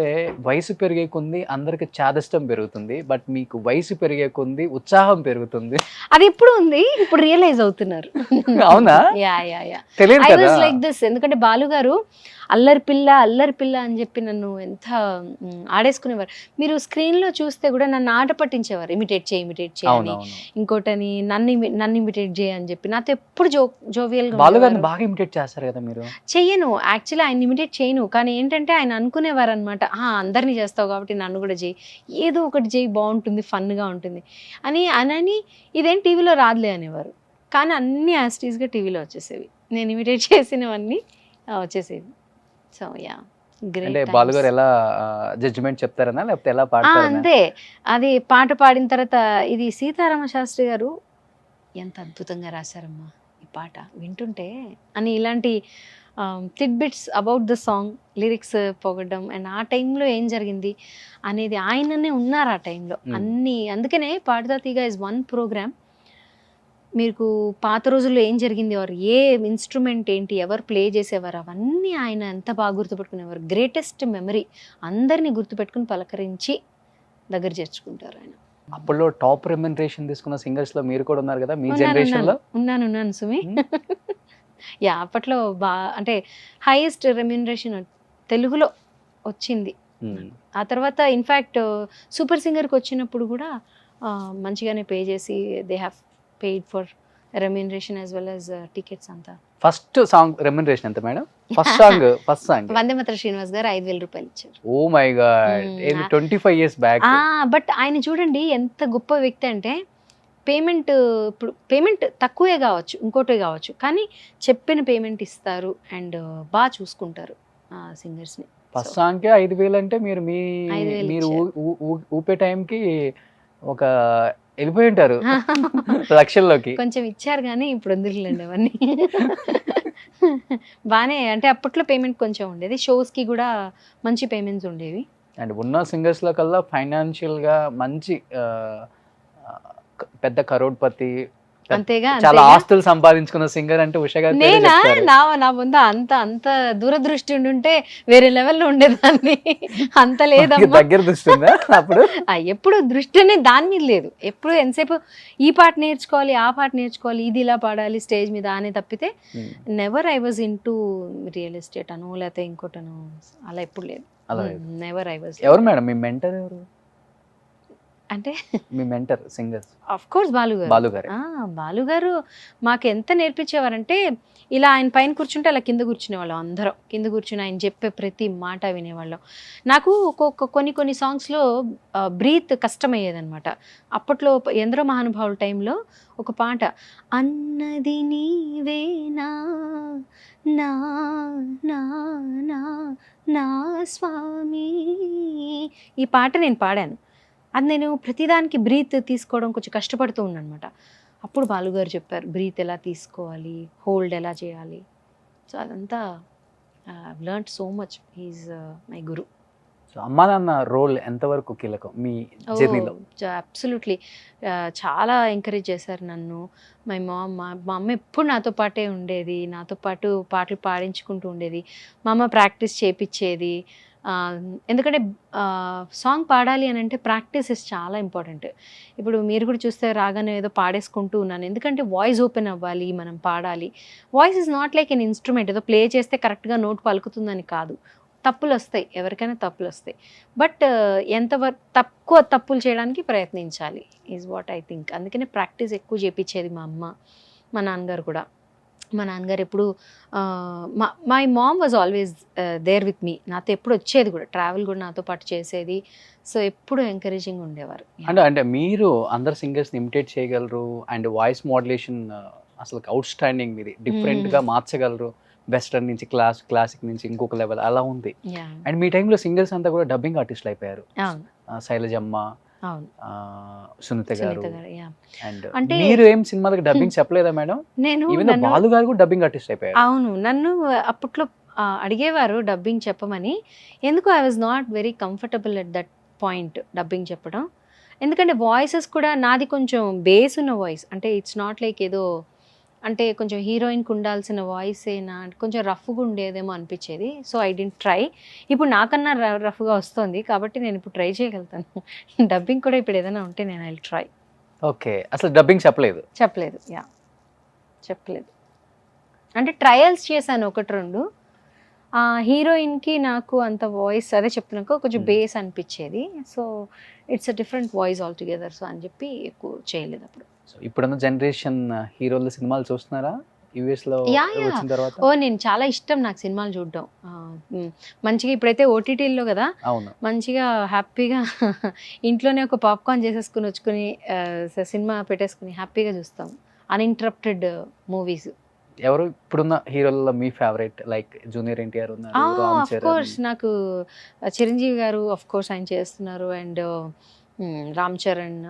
వయసు పెరిగే కొంది అందరికి చాదస్తం పెరుగుతుంది, బట్ మీకు వయసు పెరిగే కొంది ఉత్సాహం పెరుగుతుంది.
అది ఎప్పుడు ఉంది, ఇప్పుడు రియలైజ్ అవుతున్నారు.
అవునా?
Yeah yeah yeah.
తెలియదు
ఐ
కదా.
Was like this. ఎందుకంటే బాలు గారు అల్లరి పిల్ల అని చెప్పి నన్ను ఎంత ఆడేసుకునేవారు. మీరు స్క్రీన్ లో చూస్తే కూడా నన్ను ఆట పట్టించేవారు, ఇమిటేట్ చేయని,
అవునవును.
ఇంకోటని నన్ను ఇమిటేట్ చేయని చెప్పి. నాతో ఎప్పుడు జోవియల్ గా
బాలు గారిని
ఉండేవారు.
బాగా ఇమిటేట్ చేస్తారు కదా మీరు.
చెయ్యను, యాక్చువల్లీ ఆయన ఇమిటేట్ చేయను. కానీ ఏంటంటే ఆయన అనుకునేవారు అనమాట, అందరినీ చేస్తావు కాబట్టి నన్ను కూడా చేయి, ఏదో ఒకటి చేయి, బాగుంటుంది, ఫన్గా ఉంటుంది అని ఇదేం టీవీలో రాదులే అనేవారు. కానీ అన్ని యాస్టీస్గా టీవీలో వచ్చేసేవి, నేను ఇమిటేట్ చేసినవన్నీ వచ్చేసేవి. సో యా,
అంటే బాలు గారు ఎలా జడ్జిమెంట్ చెప్తారనా లేకపోతే ఎలా పాడతారనా?
అంతే. అది పాట పాడిన తర్వాత, ఇది సీతారామ శాస్త్రి గారు ఎంత అద్భుతంగా రాశారమ్మా ఈ పాట వింటుంటే అని, ఇలాంటి tidbits about the song, lyrics పొగడ్డం, అండ్ ఆ టైంలో ఏం జరిగింది అనేది ఆయననే ఉన్నారు ఆ టైంలో అన్నీ. అందుకనే పాడుతా తీగ ఇస్ వన్ ప్రోగ్రామ్. మీకు పాత రోజుల్లో ఏం జరిగింది, వారు ఏ ఇన్స్ట్రుమెంట్ ఏంటి, ఎవరు ప్లే చేసేవారు, అవన్నీ ఆయన ఎంత బాగా గుర్తుపెట్టుకునేవారు. గ్రేటెస్ట్ మెమరీ, అందరినీ గుర్తుపెట్టుకుని పలకరించి దగ్గర చేర్చుకుంటారు ఆయన.
అప్పట్లో టాప్ రెమ్యునరేషన్ తీసుకున్న సింగర్స్ లో మీరు కూడా ఉన్నారు కదా మీ జనరేషన్ లో.
ఉన్నాను సుమి. యా, అప్పట్లో అంటే హైయెస్ట్ రెమ్యునరేషన్ తెలుగులో వచ్చింది. ఆ తర్వాత ఇన్ఫ్యాక్ట్ సూపర్ సింగర్కి వచ్చినప్పుడు కూడా మంచిగానే పే చేసి, they have paid for remuneration as well as tickets అంతా.
ఫస్ట్ సాంగ్ రెమ్యునరేషన్ ఎంత madam? First song
Vande Mataram Srinivas garu 5,000 రూపాయలు ఇచ్చారు.
Oh my God, 25 years back.
But ఆయన చూడండి ఎంత గొప్ప వ్యక్తి అంటే, ఇప్పుడు పేమెంట్ తక్కువే కావచ్చు, ఇంకోటే కావచ్చు, కానీ చెప్పిన పేమెంట్ ఇస్తారు అండ్ బాగా చూసుకుంటారు సింగర్స్ని.
ఫస్ట్ సాంగ్కే 5,000 అంటే మీరు మీరు ఊపే టైంకి ఒక వెళ్ళిపోయి ఉంటారు లక్షల్లోకి.
కొంచెం ఇచ్చారు కానీ ఇప్పుడు వదిలేండి అవన్నీ. బాగానే, అంటే అప్పట్లో పేమెంట్ కొంచెం ఉండేది, షోస్కి కూడా మంచి పేమెంట్స్ ఉండేవి.
అండ్ ఉన్న సింగర్స్లో కల్లా ఫైనాన్షియల్గా మంచి పెద్ద కరోడ్పతి,
అంతేగా,
చాలా ఆస్తులు సంపాదించుకున్న సింగర్ అంటే ఉషా గారు.
నేనా? నా ముందు అంత దూరదృష్టి ఉండుంటే వేరే లెవెల్లో ఉండేదాన్ని. అంత లేదమ్మా,
దగ్గర దృష్టి ఉందా అప్పుడు?
ఎప్పుడు దృష్టి అనేది దాని మీద లేదు. ఎప్పుడు ఎంతసేపు ఈ పాట నేర్చుకోవాలి, ఆ పాట నేర్చుకోవాలి, ఇది ఇలా పాడాలి స్టేజ్ మీద అనే తప్పితే never I was into real estate అను లేకపోతే ఇంకోటను, అలా ఎప్పుడు లేదు. Never I was.
ఎవరు మేడం మీ మెంటర్? ఎవరు?
అంటే
మీ మెంటర్ సింగర్స్?
ఆఫ్ కోర్స్ బాలుగారు.
బాలుగారే.
బాలుగారు మాకు ఎంత నేర్పించేవారంటే, ఇలా ఆయన పైన కూర్చుంటే అలా కింద కూర్చునేవాళ్ళం అందరం. కింద కూర్చుని ఆయన చెప్పే ప్రతి మాట వినేవాళ్ళం. నాకు కొన్ని సాంగ్స్లో బ్రీత్ కష్టమయ్యేదనమాట. అప్పట్లో ఎందరో మహానుభావుల టైంలో ఒక పాట, అన్నది నీవేనా నా నా నా నా స్వామి, ఈ పాట నేను పాడాను. అది నేను ప్రతిదానికి బ్రీత్ తీసుకోవడం కొంచెం కష్టపడుతూ ఉన్నానమాట. అప్పుడు బాలుగారు చెప్పారు బ్రీత్ ఎలా తీసుకోవాలి, హోల్డ్ ఎలా చేయాలి. సో అదంతా learn so much. He's my guru.
So అమ్మా నాన్న రోల్ ఎంతవరకు కీలకం మీ జర్నీలో?
అబ్సల్యూట్లీ. చాలా ఎంకరేజ్ చేశారు నన్ను. మా అమ్మ ఎప్పుడు నాతో పాటే ఉండేది, నాతో పాటు పాటలు పాడించుకుంటూ ఉండేది. మా అమ్మ ప్రాక్టీస్ చేపించేది. ఎందుకంటే సాంగ్ పాడాలి అని అంటే ప్రాక్టీస్ ఇస్ చాలా ఇంపార్టెంట్. ఇప్పుడు మీరు కూడా చూస్తే రాగానే ఏదో పాడేసుకుంటూ ఉన్నాను, ఎందుకంటే వాయిస్ ఓపెన్ అవ్వాలి, మనం పాడాలి. Voice is not like an instrument, ఏదో ప్లే చేస్తే కరెక్ట్గా నోట్ పలుకుతుందని కాదు. తప్పులు వస్తాయి, ఎవరికైనా తప్పులు వస్తాయి. బట్ తక్కువ తప్పులు చేయడానికి ప్రయత్నించాలి ఈజ్ వాట్ ఐ థింక్. అందుకనే ప్రాక్టీస్ ఎక్కువ చేయించేది మా అమ్మ. మా నాన్నగారు కూడా. మా నాన్నగారు ఎప్పుడు my mom was always there with me. నాతో ఎప్పుడు వచ్చేది కూడా, ట్రావెల్ కూడా నాతో పాటు చేసేది. సో ఎప్పుడు ఎంకరేజింగ్ ఉండేవారు.
అంటే మీరు అందరు సింగర్స్ని ఇమిటేట్ చేయగలరు అండ్ వాయిస్ మోడ్యులేషన్ అసలు అవుట్ స్టాండింగ్, మీది డిఫరెంట్గా మార్చగలరు. వెస్టర్న్ నుంచి క్లాసిక్ నుంచి ఇంకొక లెవెల్ అలా ఉంది. అండ్ మీ టైంలో సింగర్స్ అంతా కూడా డబ్బింగ్ ఆర్టిస్టులు అయిపోయారు. శైలజమ్మ, సునీత గారు. అండ్ మీరు ఏం సినిమాలకు డబ్బింగ్ చెప్పలేదా మేడం?
నేను
బాలు గారు కూడా డబ్బింగ్ ఆర్టిస్ట్ అయిపోయారు.
అవును, నన్ను అప్పట్లో అడిగేవారు డబ్బింగ్ చెప్పమని. ఎందుకు I was not very comfortable at that point dubbing చెప్పడం. ఎందుకంటే వాయిసెస్ కూడా నాది కొంచెం బేస్ ఉన్న వాయిస్, అంటే ఇట్స్ నాట్ లైక్ ఏదో అంటే కొంచెం హీరోయిన్కి ఉండాల్సిన వాయిస్ అయినా కొంచెం రఫ్గా ఉండేదేమో అనిపించేది. So I dent try. ఇప్పుడు నాకన్నా రఫ్గా వస్తుంది కాబట్టి నేను ఇప్పుడు ట్రై చేయగలుగుతాను. డబ్బింగ్ కూడా ఇప్పుడు ఏదైనా ఉంటే నేను ఐ ట్రై.
ఓకే, అసలు డబ్బింగ్ చెప్పలేదు?
చెప్పలేదు. అంటే ట్రయల్స్ చేశాను 1-2. హీరోయిన్కి నాకు అంత వాయిస్, అదే చెప్తున్నాక కొంచెం బేస్ అనిపించేది. So it's a different voice all together. So అని చెప్పి ఎక్కువ చేయలేదు అప్పుడు.
సో ఇప్పుడున్న జనరేషన్ హీరోల సినిమాలు చూస్తున్నారా యూఎస్లో వచ్చిన తర్వాత?
నేను చాలా ఇష్టం నాకు సినిమాలు చూడడం. మంచిగా ఇప్పుడైతే ఓటీటీల్లో కదా,
అవును,
మంచిగా హ్యాపీగా ఇంట్లోనే ఒక పాప్కార్న్ వచ్చుకుని సినిమా పెట్టేసుకుని హ్యాపీగా చూస్తాం. Uninterrupted movies.
ఎవరు ఇప్పుడున్న హీరోలలో మీ ఫేవరెట్? లైక్ జూనియర్ ఎన్టీఆర్ ఉన్నారు,
ఆఫ్ కోర్స్ నాకు చిరంజీవి గారు ఆఫ్ కోర్స్ ఆయన చేస్తున్నారు. And Ram Charan,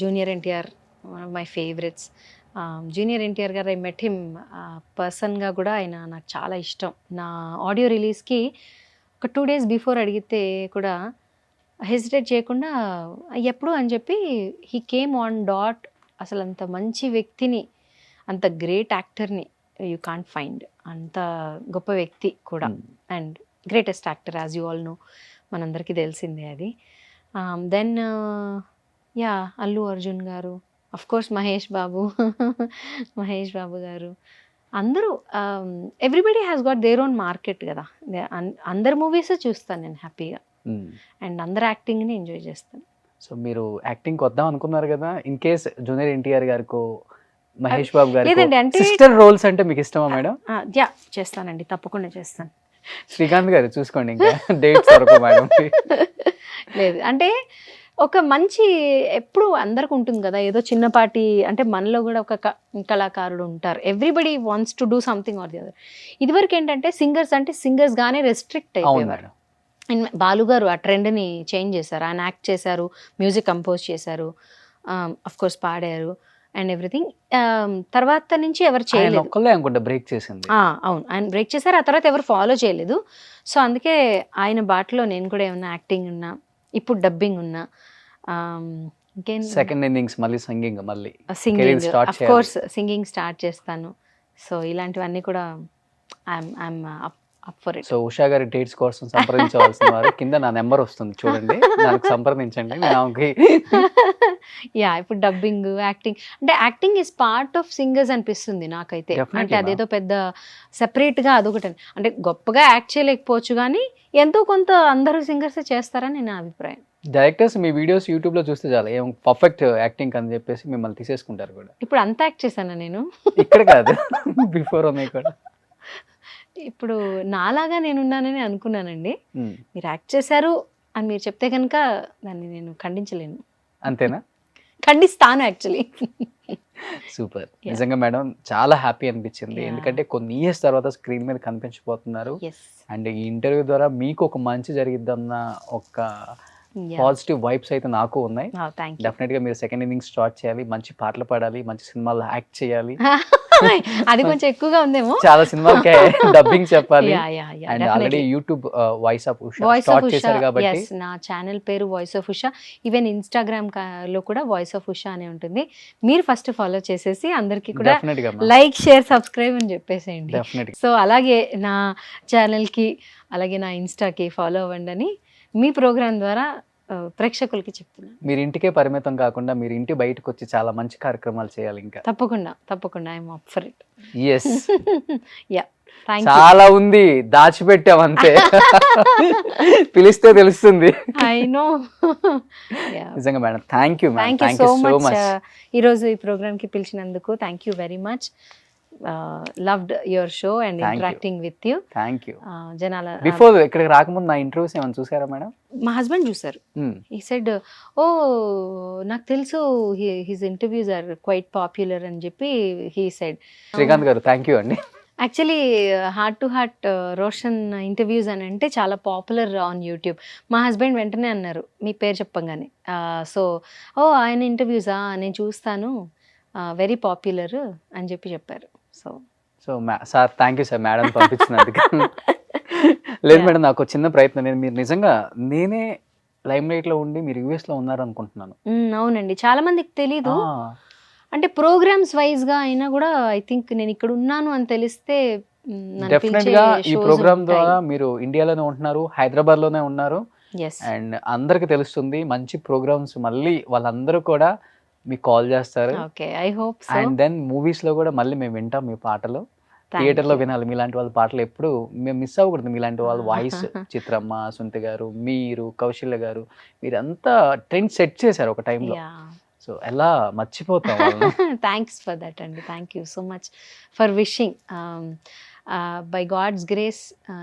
junior NTR one of my favourites. Junior NTR గారు ఐ మెట్ హిమ్ పర్సన్గా కూడా ఆయన నాకు చాలా ఇష్టం. నా ఆడియో రిలీజ్కి ఒక 2 days బిఫోర్ అడిగితే కూడా హెసిటేట్ చేయకుండా ఎప్పుడు అని చెప్పి హీ కేమ్ ఆన్ డాట్. అసలు అంత మంచి వ్యక్తిని, అంత గ్రేట్ యాక్టర్ని యూ కాంట్ ఫైండ్. అంత గొప్ప వ్యక్తి కూడా and greatest actor as you all know, మనందరికీ తెలిసిందే అది. దెన్ అల్లు అర్జున్ గారు, అఫ్ కోర్స్ మహేష్ బాబు గారు, అందరూ everybody has got their own market కదా. అందరు మూవీస్ చూస్తాను నేను హ్యాపీగా అండ్ అందరు యాక్టింగ్ని ఎంజాయ్ చేస్తాను.
సో మీరు యాక్టింగ్కి వద్దాం అనుకున్నారు కదా, ఇన్ కేస్ జూనియర్ ఎన్టీఆర్ గారికో మహేష్ బాబు గారు సిస్టర్ రోల్స్ అంటే మీకు ఇష్టమా మేడం?
చేస్తానండి, తప్పకుండా చేస్తాను.
శ్రీకాంత్ గారు చూసుకోండి, ఇంకా డేట్స్ వరకు మేడం.
లేదు అంటే ఒక మంచి, ఎప్పుడు అందరికి ఉంటుంది కదా ఏదో చిన్నపాటి, అంటే మనలో కూడా ఒక కళాకారుడు ఉంటారు. Everybody wants to do something or the other. ఇదివరకు ఏంటంటే సింగర్స్ గానే రెస్ట్రిక్ట్ అయిపోయారు. బాలుగారు ఆ ట్రెండ్ని చేంజ్ చేశారు. ఆయన యాక్ట్ చేశారు, మ్యూజిక్ కంపోజ్ చేశారు, అఫ్ కోర్స్ పాడారు అండ్ ఎవ్రీథింగ్. తర్వాత నుంచి ఎవరు చేయలేదు.
బ్రేక్ చేసింది.
అవును, ఆయన బ్రేక్ చేశారు. ఆ తర్వాత ఎవరు ఫాలో చేయలేదు. సో అందుకే ఆయన బాటలో నేను కూడా ఏమన్నా యాక్టింగ్ ఉన్నా, ఇప్పుడు డబ్బింగ్ ఉన్నా, ఇంకేం
సెకండ్ ఇన్నింగ్స్ మళ్ళీ singing
of course singing start చేస్తాను. సో ఇలాంటివన్నీ కూడా I'm up for it.
So Usha గారి డేట్స్ కోసం సంప్రదించవలసిన వారు కింద నా నెంబర్ వస్తుంది చూడండి, దానికి సంప్రదించండి. నేను
యా ఇప్పుడు డబ్బింగ్, యాక్టింగ్, అంటే acting is part of singers అనిపిస్తుంది నాకైతే.
Definitely,
అంటే అదేదో పెద్ద సెపరేట్గా అదొకటి అంటే గొప్పగా యాక్ట్ చేయలేకపోవచ్చు కానీ ఎంతో కొంత అందరూ సింగర్స్ చేస్తారని నా అభిప్రాయం.
డైరెక్టర్స్ మీ వీడియోస్ యూట్యూబ్లో చూస్తే చాలా ఏం పర్ఫెక్ట్ యాక్టింగ్ అని చెప్పేసి మిమ్మల్ని తీసేసుకుంటారు కూడా.
ఇప్పుడు అంత యాక్ట్ చేశాను నేను.
ఇక్కడ కాదు, బిఫోర్ ఉన్నాయి కూడా.
ఇప్పుడు నాలాగా నేనున్నానని అనుకున్నానండి.
Hmm.
మీరు యాక్ట్ చేశారు అని మీరు చెప్తే కనుక దాన్ని నేను ఖండించలేను.
అంతేనా?
ఖండిస్తాను యాక్చువల్లీ.
సూపర్.
Yeah.
నిజంగా మేడం చాలా హ్యాపీ అనిపించింది.
Yeah.
ఎందుకంటే కొన్ని ఇయర్స్ తర్వాత స్క్రీన్ మీద కనిపించబోతున్నారు.
ఎస్.
అండ్ ఈ ఇంటర్వ్యూ ద్వారా మీకు ఒక మంచి జరిగిద్దన్న ఒక పాజిటివ్ వైబ్స్ అయితే నాకు ఉన్నాయి.
Thank you.
డెఫినెట్ గా మీరు సెకండ్ ఇన్నింగ్ స్టార్ట్ చేయాలి, మంచి పాటలు పాడాలి, మంచి సినిమాల్లో యాక్ట్ చేయాలి,
అది కొంచెం ఎక్కువగా ఉందేమో.
చాలా సినిమాకి డబ్బింగ్ చెప్పాలి.
Yeah yeah yeah
and already
definitely.
YouTube voice of Usha
voice of
start
Usha,
చేశారు కాబట్టి
ఎస్, నా ఛానల్ పేరు voice of Usha. Even Instagram లో కూడా వాయిస్ ఆఫ్ ఉషా అనే ఉంటుంది. మీరు ఫస్ట్ ఫాలో చేసేసి అందరికీ కూడా
డెఫినెట్ గా
లైక్, షేర్, సబ్స్క్రైబ్ అని చెప్పేసేయండి.
డెఫినెట్ గా
సో అలాగే నా ఛానల్కి అలాగే నా ఇన్స్టాకి ఫాలో అవ్వండి అని మీ ప్రోగ్రామ్ ద్వారా ప్రేక్షకులకి చెప్తున్నాను.
మీరు ఇంటికే పరిమితం కాకుండా మీరు ఇంటి బయటకు వచ్చి చాలా మంచి కార్యక్రమాలు చేయాలి ఇంకా.
తప్పకుండా తప్పకుండా I'm up for it.
Yes,
yeah thank you.
చాలా ఉంది దాచిపెట్టాం అంతే. పిలిస్తే తెలుస్తుంది.
I know.
నిజంగా madam thank you madam,
thank you so much.
Much.
ఈరోజు ఈ ప్రోగ్రామ్కి పిలిచినందుకు thank you very much. Loved your show and
Thank you.
Interacting with you.
Thank you.
జనాల
బిఫోర్ ఇక్కడికి రాకముందు నా ఇంటర్వ్యూస్ ఏమైనా చూసారా మేడం?
మా హస్బెండ్ చూసారు. ఈ సెడ్ ఓ నాకు తెలుసు his interviews are quite popular అని చెప్పి he said.
Srikanth garu thank you అండి.
Actually heart to heart Roshan interviews అని అంటే చాలా పాపులర్ ఆన్ యూట్యూబ్. మా హస్బెండ్ వెంటనే అన్నారు మీ పేరు చెప్పంగానే. సో ఓ ఆయన ఇంటర్వ్యూసా నేను చూస్తాను, వెరీ పాపులర్ అని చెప్పి చెప్పారు. So
so sir thank you sir madam పంపించినందుకు. లేదు మేడం, నాకు ఒక చిన్న ప్రయత్నం. మీరు నిజంగా నేనే లైమ్ లైట్ లో ఉండి మీరు యూఎస్ లో ఉన్నారు అనుకుంటున్నాను.
అవునండి, చాలా మందికి తెలీదు. అంటే ప్రోగ్రామ్స్ వైజ్ గా అయినా కూడా ఐ థింక్ నేను ఇక్కడ ఉన్నాను అని తెలిస్తే
డెఫినెట్ గా ఈ ప్రోగ్రామ్ ద్వారా మీరు ఇండియాలోనే ఉంటున్నారు, హైదరాబాద్ లోనే ఉన్నారు. అండ్ అందరికి తెలుస్తుంది మంచి ప్రోగ్రామ్స్ మళ్ళీ వాళ్ళందరూ కూడా మీకు కాల్ చేస్తారు.
Okay, I hope so.
And then movies లో కూడా మళ్ళీ మేము వింటాం మీ పాటలు. థియేటర్ లో వినాలి మీలాంటి వాళ్ళ పాటలు, ఎప్పుడు మేము మిస్ అవ్వకూడదు. మీలాంటి వాళ్ళ వాయిస్, చిత్రమ్మ, సుంత గారు, మీరు, కౌశల్య గారు, మీరంతా ట్రెండ్ సెట్ చేశారు ఒక టైంలో. సో ఎలా మర్చిపోతాం వాళ్ళని.
థ్యాంక్స్ ఫర్ దట్ అండి. Thank you so much for wishing. By God's grace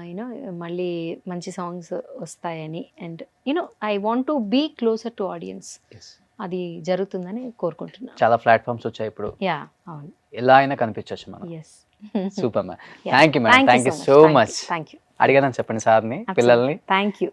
you know మళ్ళీ మంచి సాంగ్స్ వస్తాయని. And you know I want to be closer to audience. అది జరుగుతుందని కోరుకుంటున్నాను.
చాలా ప్లాట్ఫామ్స్ వచ్చాయి ఇప్పుడు,
యా అవును,
ఎలా అయినా కనిపించవచ్చు మనం.
Yes.
Super ma'am, thank you madam, thank you so much.
Thank you.
అడిగానని చెప్పండి సార్ని, పిల్లల్ని.
Thank you.